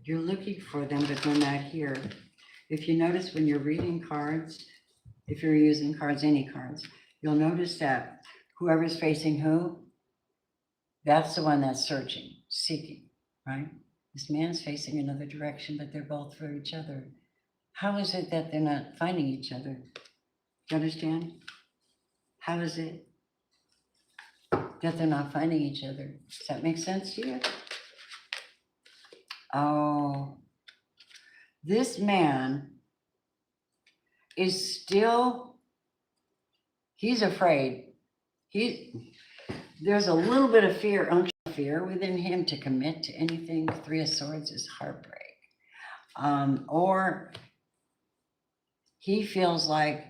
You're looking for them, but they're not here. If you notice when you're reading cards, if you're using cards, any cards, you'll notice that whoever's facing who, that's the one that's searching, seeking, right? This man's facing another direction, but they're both for each other. How is it that they're not finding each other? Do you understand? How is it that they're not finding each other? Does that make sense to you? Oh, this man is still, he's afraid. There's a little bit of fear within him to commit to anything. Three of Swords is heartbreak. Or he feels like,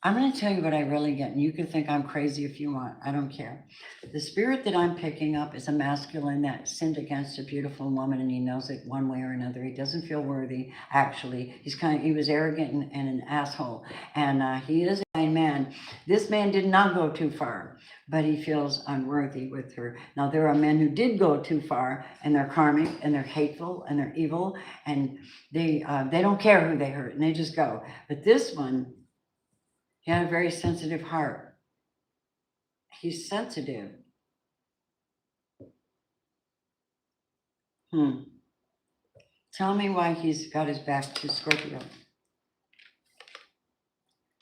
I'm going to tell you what I really get, and you can think I'm crazy if you want. I don't care. The spirit that I'm picking up is a masculine that sinned against a beautiful woman, and he knows it one way or another. He doesn't feel worthy, actually. He was arrogant and an asshole, and he is a fine man. This man did not go too far, but he feels unworthy with her. Now, there are men who did go too far, and they're karmic, and they're hateful, and they're evil, and they don't care who they hurt, and they just go. But this one, he had a very sensitive heart. He's sensitive. Tell me why he's got his back to Scorpio.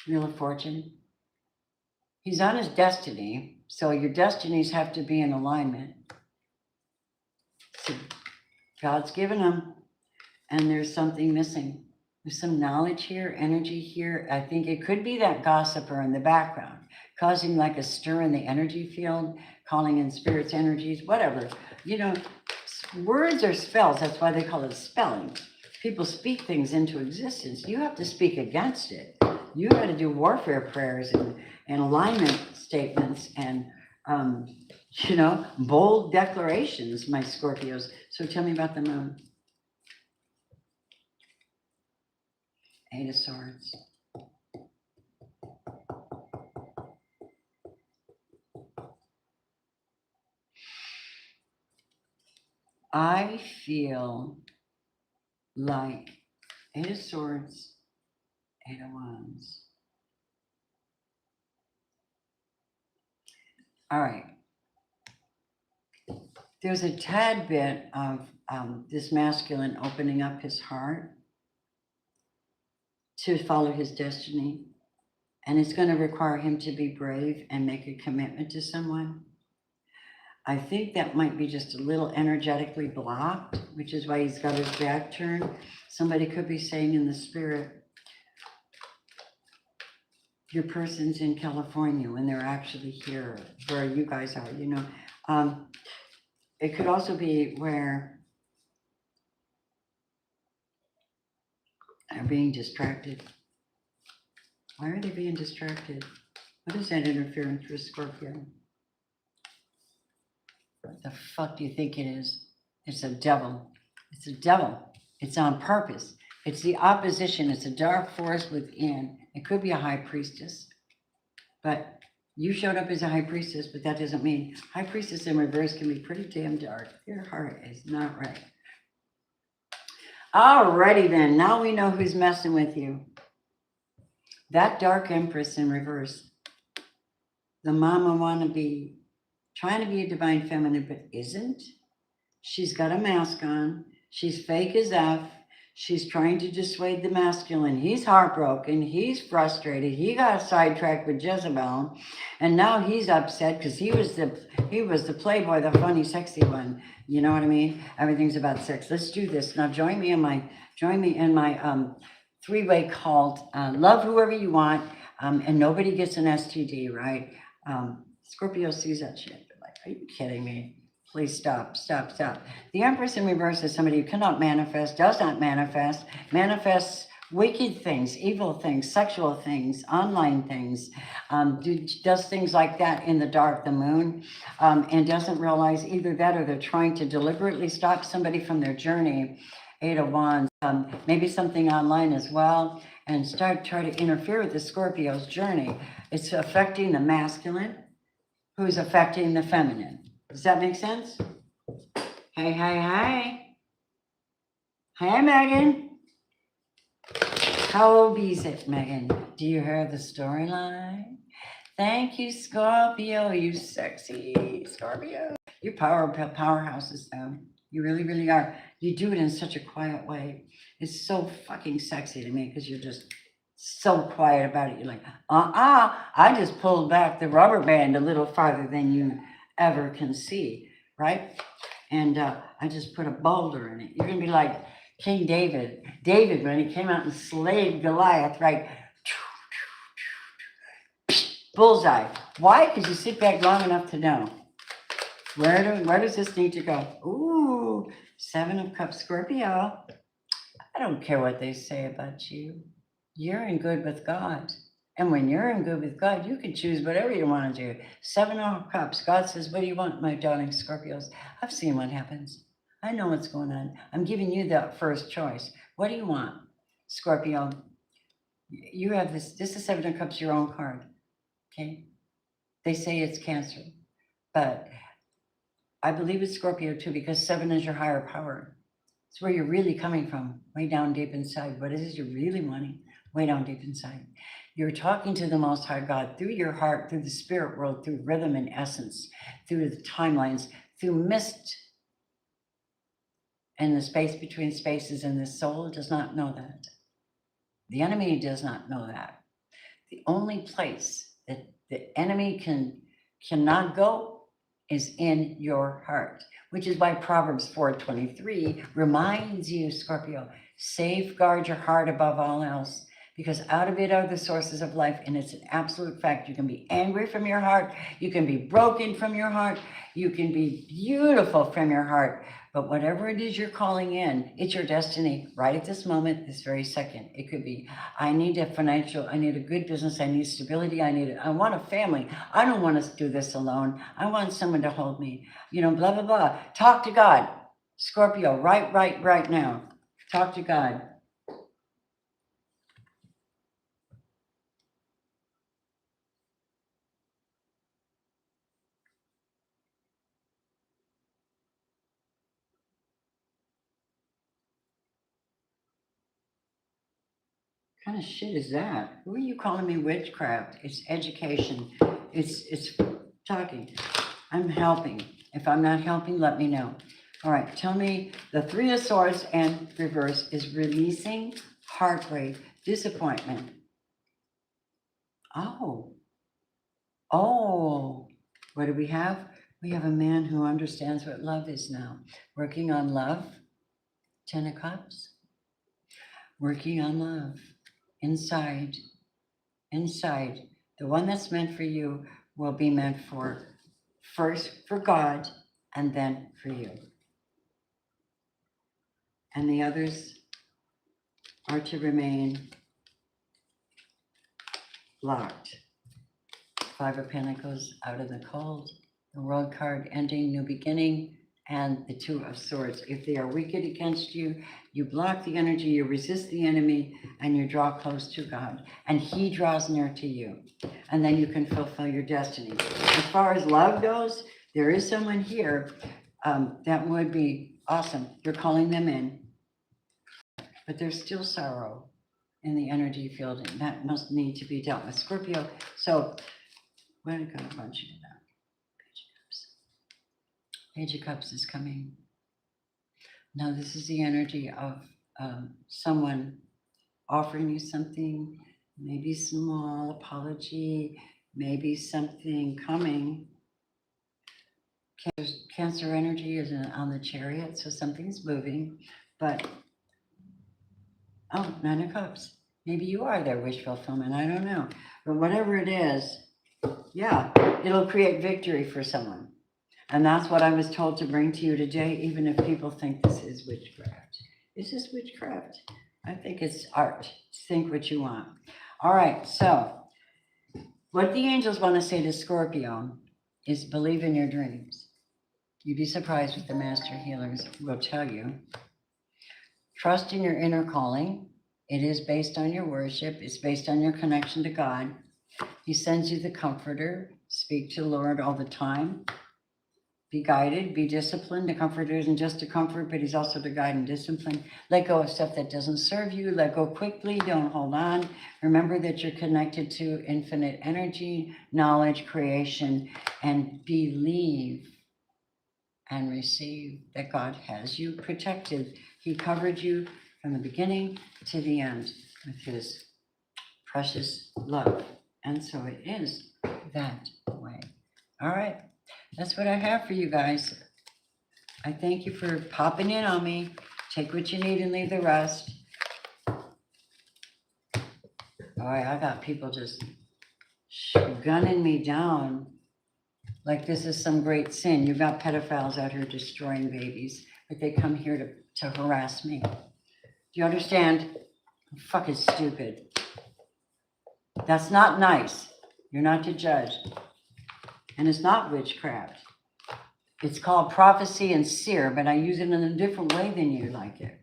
Wheel of Fortune. He's on his destiny, so your destinies have to be in alignment. So God's given him, and there's something missing. There's some knowledge here, energy here. I think it could be that gossiper in the background, causing like a stir in the energy field, calling in spirits, energies, whatever. You know, words are spells. That's why they call it spelling. People speak things into existence. You have to speak against it. You got to do warfare prayers and alignment statements and, bold declarations, my Scorpios. So tell me about the moon. Eight of Swords. I feel like Eight of Swords, Eight of Wands. All right. There's a tad bit of this masculine opening up his heart to follow his destiny. And it's going to require him to be brave and make a commitment to someone. I think that might be just a little energetically blocked, which is why he's got his back turned. Somebody could be saying in the spirit, your person's in California when they're actually here, where you guys are, It could also be where they're being distracted. Why are they being distracted? What is that interference with Scorpio? What the fuck do you think it is? It's a devil. It's a devil. It's on purpose. It's the opposition. It's a dark force within. It could be a high priestess. But you showed up as a high priestess, but that doesn't mean high priestess in reverse can be pretty damn dark. Your heart is not right. Alrighty then. Now we know who's messing with you. That dark empress in reverse. The mama wannabe, trying to be a divine feminine, but isn't. She's got a mask on. She's fake as F. She's trying to dissuade the masculine. He's heartbroken. He's frustrated. He got sidetracked with Jezebel. And now he's upset because he was the playboy, the funny, sexy one. You know what I mean? Everything's about sex. Let's do this. Now join me in my three-way cult. Love whoever you want. And nobody gets an STD, right? Scorpio sees that shit. They're like, are you kidding me? Please stop. The Empress in reverse is somebody who cannot manifest, does not manifest, manifests wicked things, evil things, sexual things, online things, does things like that in the dark, the moon, and doesn't realize either that or they're trying to deliberately stop somebody from their journey. Eight of Wands, maybe something online as well, and try to interfere with the Scorpio's journey. It's affecting the masculine, who's affecting the feminine. Does that make sense? Hey. Hi, Megan. How is it, Megan? Do you hear the storyline? Thank you, Scorpio. You sexy Scorpio. You're powerhouses, though. You really, really are. You do it in such a quiet way. It's so fucking sexy to me because you're just so quiet about it. You're like, I just pulled back the rubber band a little farther than you ever can see, right? And I just put a boulder in it. You're going to be like King David. David, when he came out and slayed Goliath, right? Bullseye. Why? Because you sit back long enough to know. Where does this need to go? Ooh, 7 of Cups, Scorpio. I don't care what they say about you. You're in good with God. And when you're in good with God, you can choose whatever you want to do. 7 of Cups. God says, what do you want, my darling Scorpios? I've seen what happens. I know what's going on. I'm giving you that first choice. What do you want, Scorpio? You have this. This is 7 of Cups, your own card. Okay? They say it's Cancer. But I believe it's Scorpio too, because 7 is your higher power. It's where you're really coming from, way down deep inside. What is it you're really wanting? Way down deep inside. You're talking to the Most High God through your heart, through the spirit world, through rhythm and essence, through the timelines, through mist and the space between spaces, and the soul does not know that. The enemy does not know that. The only place that the enemy cannot go is in your heart, which is why Proverbs 4:23 reminds you, Scorpio, safeguard your heart above all else, because out of it are the sources of life, and it's an absolute fact. You can be angry from your heart, you can be broken from your heart, you can be beautiful from your heart, but whatever it is you're calling in, it's your destiny right at this moment, this very second. It could be, I need a good business, I need stability, I want a family. I don't want to do this alone. I want someone to hold me, blah, blah, blah. Talk to God, Scorpio, right now. Talk to God. What kind of shit is that? Who are you calling me witchcraft? It's education. It's talking. I'm helping. If I'm not helping, let me know. All right, tell me the 3 of Swords and reverse is releasing, heartbreak, disappointment. Oh, what do we have? We have a man who understands what love is now. Working on love, 10 of Cups. Working on love, inside. The one that's meant for you will be meant for first for God and then for you. And the others are to remain locked. 5 of Pentacles, out in the cold. The World card, ending, new beginning, and the 2 of Swords. If they are wicked against you, you block the energy, you resist the enemy, and you draw close to God. And He draws near to you. And then you can fulfill your destiny. As far as love goes, there is someone here that would be awesome. You're calling them in. But there's still sorrow in the energy field, and that must need to be dealt with. Scorpio, so where to go? I want you to know. Page of Cups is coming. Now, this is the energy of someone offering you something, maybe small apology, maybe something coming. Cancer energy is on the Chariot, so something's moving, but, 9 of Cups. Maybe you are their wish fulfillment, I don't know. But whatever it is, yeah, it'll create victory for someone. And that's what I was told to bring to you today, even if people think this is witchcraft. Is this witchcraft? I think it's art. Think what you want. All right, so what the angels want to say to Scorpio is believe in your dreams. You'd be surprised what the master healers will tell you. Trust in your inner calling. It is based on your worship. It's based on your connection to God. He sends you the comforter. Speak to the Lord all the time. Be guided, be disciplined. The comforter isn't just to comfort, but he's also to guide and discipline. Let go of stuff that doesn't serve you. Let go quickly. Don't hold on. Remember that you're connected to infinite energy, knowledge, creation, and believe and receive that God has you protected. He covered you from the beginning to the end with his precious love. And so it is that way. All right. That's what I have for you guys. I thank you for popping in on me. Take what you need and leave the rest. All right, I got people just gunning me down like this is some great sin. You've got pedophiles out here destroying babies, but they come here to harass me. Do you understand? Fucking stupid. That's not nice. You're not to judge. And it's not witchcraft. It's called prophecy and seer, but I use it in a different way than you like it.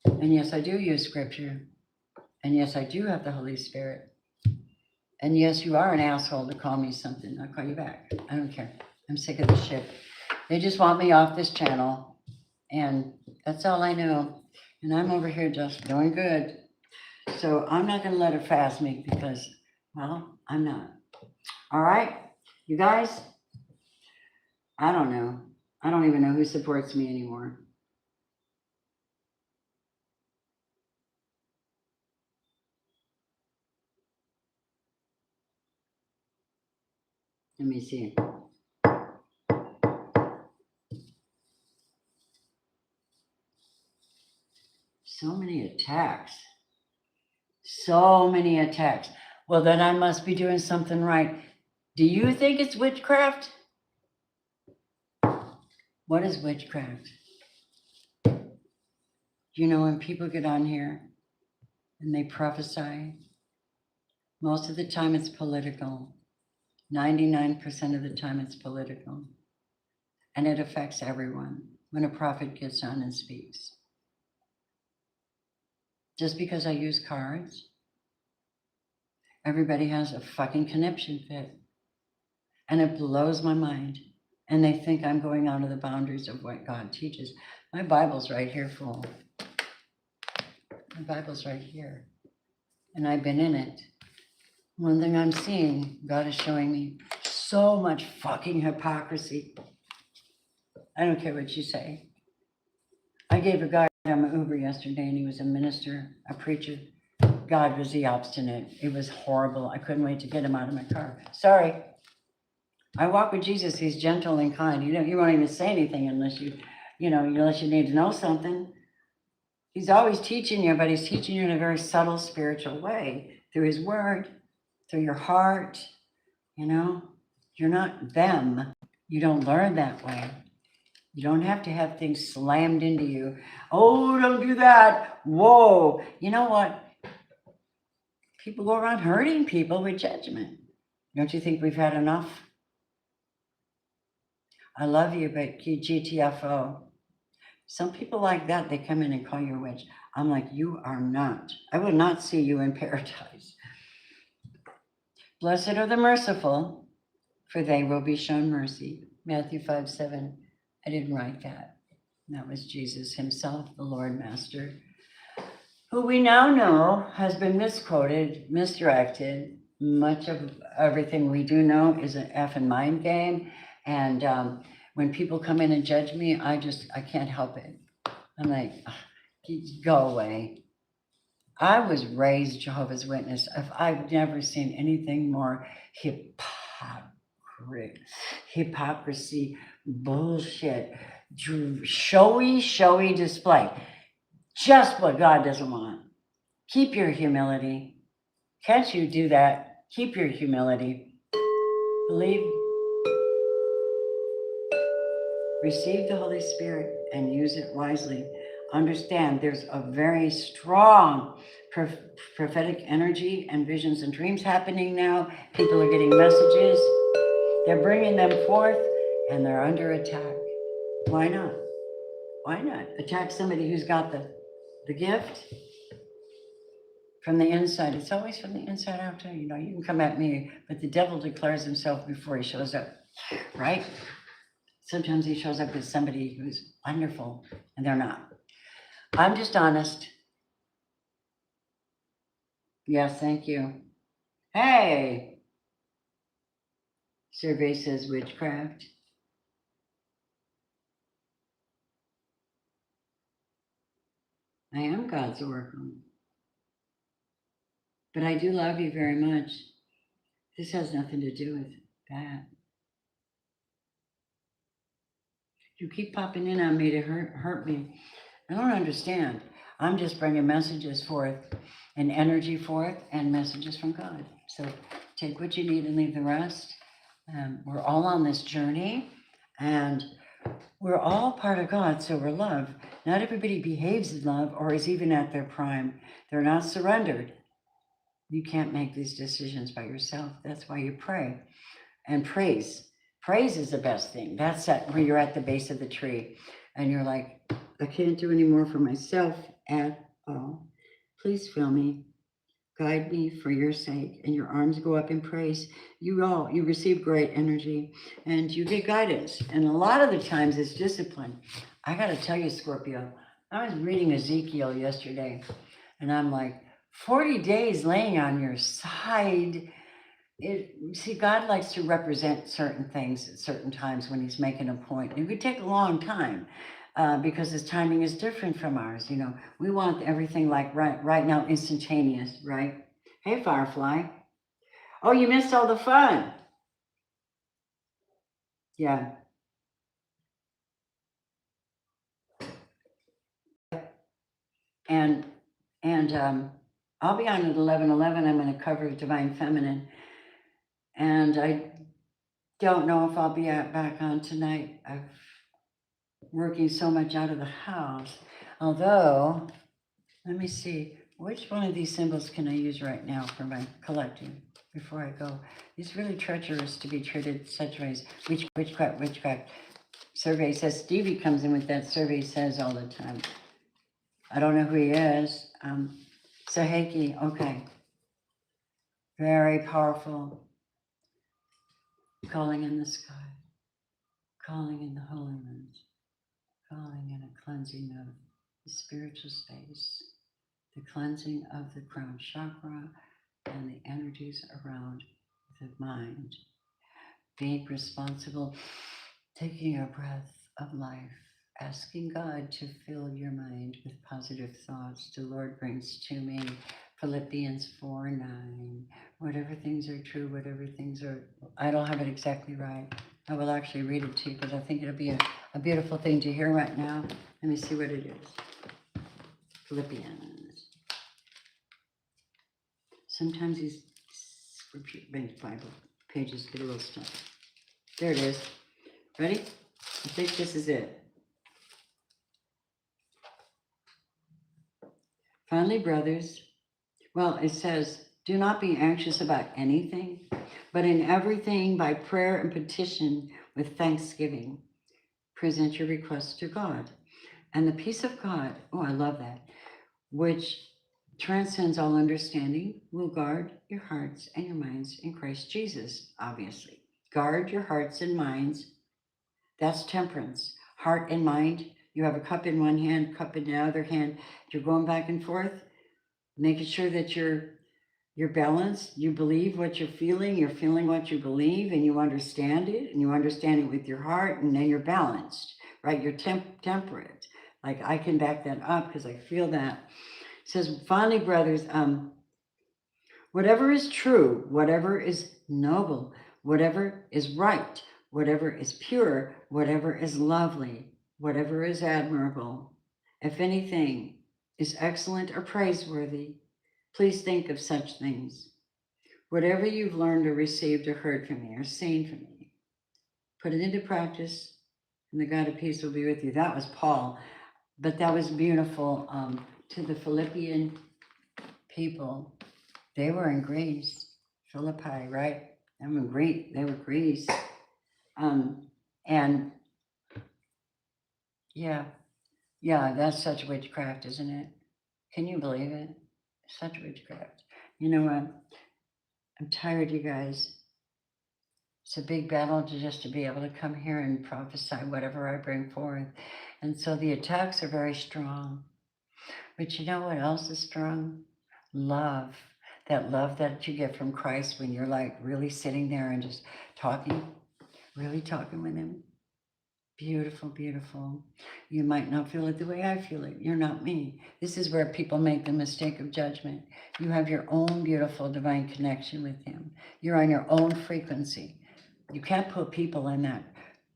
And yes, I do use scripture. And yes, I do have the Holy Spirit. And yes, you are an asshole to call me something. I'll call you back. I don't care. I'm sick of this shit. They just want me off this channel. And that's all I know. And I'm over here just doing good. So I'm not going to let her fast me because, well, I'm not. All right? You guys, I don't know. I don't even know who supports me anymore. Let me see. So many attacks. So many attacks. Well, then I must be doing something right. Do you think it's witchcraft? What is witchcraft? You know, when people get on here and they prophesy, most of the time it's political. 99% of the time it's political. And it affects everyone when a prophet gets on and speaks. Just because I use cards, everybody has a fucking conniption fit. And it blows my mind. And they think I'm going out of the boundaries of what God teaches. My Bible's right here, fool. My Bible's right here. And I've been in it. One thing I'm seeing, God is showing me so much fucking hypocrisy. I don't care what you say. I gave a guy an Uber yesterday and he was a minister, a preacher. God, was he obstinate. It was horrible. I couldn't wait to get him out of my car. Sorry. I walk with Jesus. He's gentle and kind. You won't even say anything unless unless you need to know something. He's always teaching you, but he's teaching you in a very subtle spiritual way through his word, through your heart. You're not them. You don't learn that way. You don't have to have things slammed into you. Oh, don't do that. Whoa. You know what? People go around hurting people with judgment. Don't you think we've had enough? I love you, but GTFO. Some people like that, they come in and call you a witch. I'm like, you are not. I will not see you in paradise. Blessed are the merciful, for they will be shown mercy. Matthew 5:7. I didn't write that. That was Jesus himself, the Lord Master, who we now know has been misquoted, misdirected. Much of everything we do know is an effing mind game. And when people come in and judge me, I can't help it. I'm like, go away. I was raised Jehovah's Witness. I've never seen anything more hypocrisy, bullshit, showy display. Just what God doesn't want. Keep your humility. Can't you do that? Keep your humility. Believe. Receive the Holy Spirit and use it wisely. Understand there's a very strong prophetic energy and visions and dreams happening now. People are getting messages. They're bringing them forth and they're under attack. Why not? Why not? Attack somebody who's got the gift from the inside. It's always from the inside out. You can come at me, but the devil declares himself before he shows up. right? Sometimes he shows up as somebody who's wonderful, and they're not. I'm just honest. Yes, thank you. Hey, survey says witchcraft. I am God's oracle. But I do love you very much. This has nothing to do with that. You keep popping in on me to hurt me. I don't understand. I'm just bringing messages forth and energy forth and messages from God. So take what you need and leave the rest. We're all on this journey and we're all part of God, so we're love. Not everybody behaves in love or is even at their prime. They're not surrendered. You can't make these decisions by yourself. That's why you pray and praise. Praise is the best thing. That's that where you're at the base of the tree and you're like, I can't do any more for myself at all. Please fill me, guide me for your sake, and your arms go up in praise. You receive great energy and you get guidance. And a lot of the times it's discipline. I got to tell you, Scorpio, I was reading Ezekiel yesterday and I'm like, 40 days laying on your side. See, God likes to represent certain things at certain times when he's making a point. It could take a long time because his timing is different from ours. You know, we want everything like right now, instantaneous, right? Hey, Firefly. Oh, you missed all the fun. Yeah. And I'll be on at 11:11. I'm going to cover Divine Feminine. And I don't know if I'll be back on tonight. I'm working so much out of the house. Although, let me see, which one of these symbols can I use right now for my collecting before I go? It's really treacherous to be treated such ways. Witchcraft. Survey says, Stevie comes in with that survey says all the time. I don't know who he is. Saheki, okay. Very powerful. Calling in the sky, calling in the holy ones, calling in a cleansing of the spiritual space, the cleansing of the crown chakra and the energies around the mind. Being responsible, taking a breath of life, asking God to fill your mind with positive thoughts. The Lord brings to me Philippians 4:9. Whatever things are true, whatever things are, I don't have it exactly right. I will actually read it to you because I think it'll be a beautiful thing to hear right now. Let me see what it is. Philippians. Sometimes these scripture Bible pages get a little stuck. There it is. Ready? I think this is it. Finally, brothers, well, it says, do not be anxious about anything, but in everything by prayer and petition with thanksgiving, present your requests to God. And the peace of God, oh, I love that, which transcends all understanding, will guard your hearts and your minds in Christ Jesus, obviously. Guard your hearts and minds. That's temperance. Heart and mind. You have a cup in one hand, cup in the other hand. You're going back and forth, making sure that you're balanced. You believe what you're feeling what you believe, and you understand it, and you understand it with your heart, and then you're balanced, right? You're temperate. Like I can back that up because I feel that. It says, finally, brothers, whatever is true, whatever is noble, whatever is right, whatever is pure, whatever is lovely, whatever is admirable, if anything is excellent or praiseworthy, please think of such things. Whatever you've learned or received or heard from me or seen from me, put it into practice, and the God of peace will be with you. That was Paul, but that was beautiful to the Philippian people. They were in Greece, Philippi, right? They were Greek. They were Greece, and yeah, that's such witchcraft, isn't it? Can you believe it? Such witchcraft. You know what? I'm tired, you guys. It's a big battle to be able to come here and prophesy whatever I bring forth. And so the attacks are very strong. But you know what else is strong? Love. That love that you get from Christ when you're like really sitting there and just talking, really talking with Him. Beautiful, beautiful. You might not feel it the way I feel it. You're not me. This is where people make the mistake of judgment. You have your own beautiful divine connection with Him. You're on your own frequency. You can't put people in that.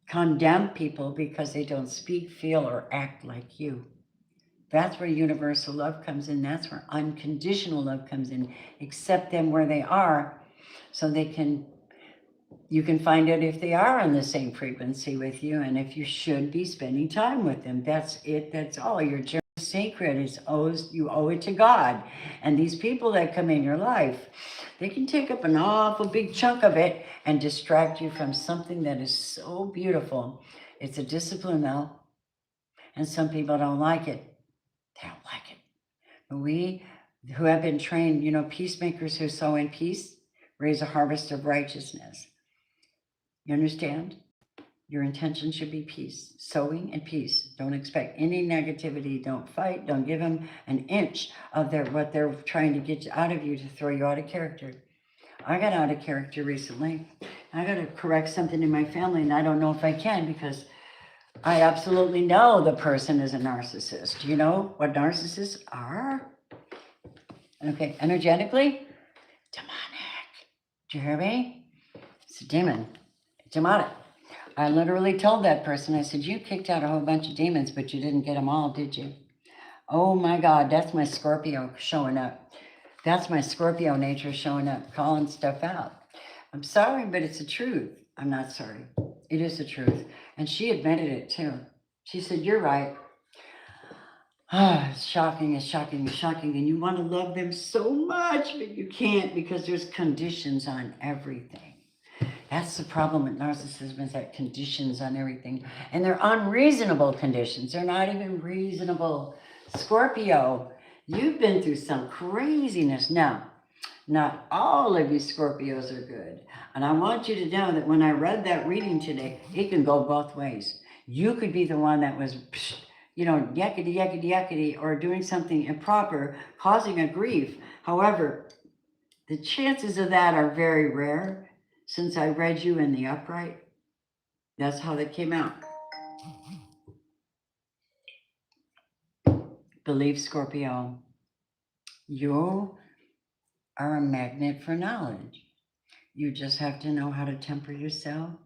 Condemn people because they don't speak, feel, or act like you. That's where universal love comes in. That's where unconditional love comes in. Accept them where they are so you can find out if they are on the same frequency with you and if you should be spending time with them. That's it. That's all. Your journey is sacred. You owe it to God. And these people that come in your life, they can take up an awful big chunk of it and distract you from something that is so beautiful. It's a discipline though. And some people don't like it. They don't like it. But we who have been trained, peacemakers who sow in peace, raise a harvest of righteousness. You understand? Your intention should be peace, sowing and peace. Don't expect any negativity. Don't fight. Don't give them an inch of what they're trying to get out of you to throw you out of character. I got out of character recently. I got to correct something in my family, and I don't know if I can because I absolutely know the person is a narcissist. You know what narcissists are? Okay, energetically, demonic. Do you hear me? It's a demon. It's demonic. I literally told that person, I said, you kicked out a whole bunch of demons, but you didn't get them all, did you? Oh my God, that's my Scorpio showing up. That's my Scorpio nature showing up, calling stuff out. I'm sorry, but it's the truth. I'm not sorry. It is the truth. And she admitted it too. She said, you're right. It's shocking, it's shocking, it's shocking. And you want to love them so much, but you can't because there's conditions on everything. That's the problem with narcissism, is that conditions on everything. And they're unreasonable conditions. They're not even reasonable. Scorpio, you've been through some craziness. Now, not all of you Scorpios are good. And I want you to know that when I read that reading today, it can go both ways. You could be the one that was, yakety, yakety, yakety, or doing something improper, causing a grief. However, the chances of that are very rare. Since I read you in the upright, that's how they came out. Believe, Scorpio, you are a magnet for knowledge. You just have to know how to temper yourself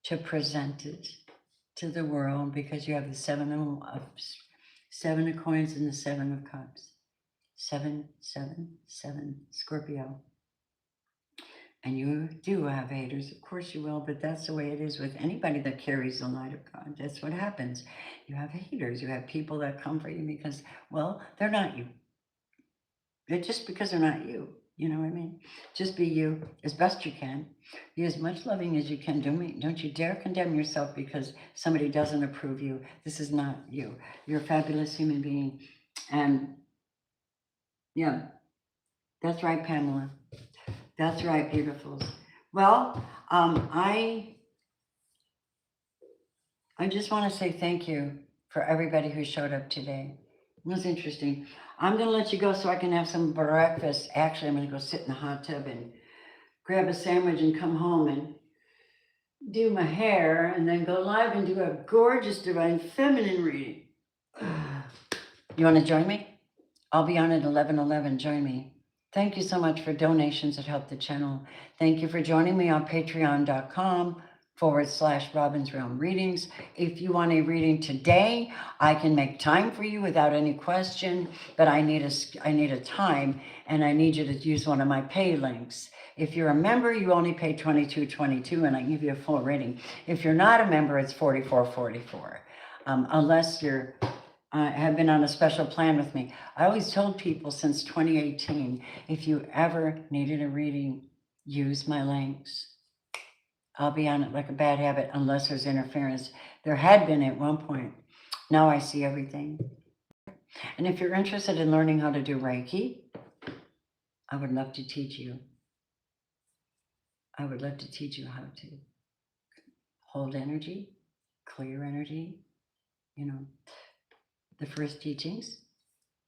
to present it to the world, because you have the seven of coins and the 7 of cups. 7, 7, 7, Scorpio. And you do have haters, of course you will, but that's the way it is with anybody that carries the light of God. That's what happens. You have haters. You have people that come for you because, well, they're not you. They're just because they're not you. You know what I mean? Just be you as best you can. Be as much loving as you can. Don't you dare condemn yourself because somebody doesn't approve you. This is not you. You're a fabulous human being. And yeah, that's right, Pamela. That's right, beautifuls. Well, I just want to say thank you for everybody who showed up today. It was interesting. I'm going to let you go so I can have some breakfast. Actually, I'm going to go sit in the hot tub and grab a sandwich and come home and do my hair and then go live and do a gorgeous divine feminine reading. You want to join me? I'll be on at 11:11. Join me. Thank you so much for donations that help the channel. Thank you for joining me on patreon.com/Robin's Realm Readings. If you want a reading today, I can make time for you without any question, but I need a time, and I need you to use one of my pay links. If you're a member, you only pay $22.22, and I give you a full reading. If you're not a member, it's $44.44, unless you're have been on a special plan with me. I always told people since 2018, if you ever needed a reading, use my links. I'll be on it like a bad habit unless there's interference. There had been at one point. Now I see everything. And if you're interested in learning how to do Reiki, I would love to teach you. I would love to teach you how to hold energy, clear energy. You know, the first teachings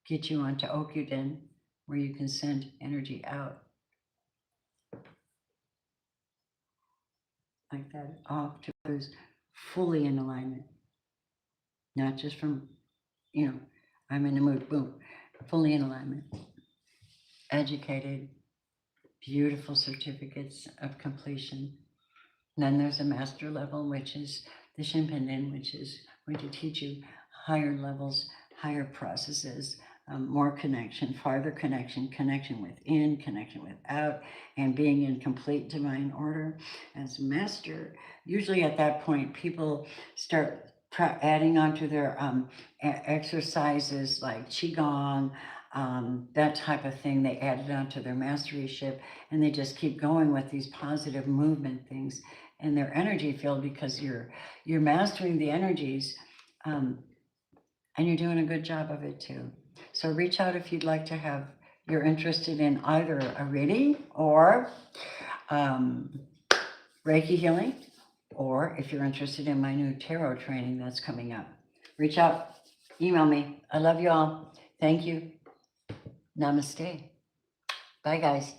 get you onto Okuden, where you can send energy out like that, off to others, fully in alignment, not just from, I'm in the mood, boom, fully in alignment, educated, beautiful certificates of completion. And then there's a master level, which is the Shinpenden, which is going to teach you higher levels, higher processes, more connection, farther connection, connection within, connection without, and being in complete divine order. As master, usually at that point, people start adding onto their exercises like Qigong, that type of thing. They added onto their masteryship, and they just keep going with these positive movement things in their energy field, because you're mastering the energies, and you're doing a good job of it too. So reach out if you're interested in either a reading or Reiki healing, or if you're interested in my new tarot training that's coming up. Reach out, email me. I love you all. Thank you. Namaste. Bye, guys.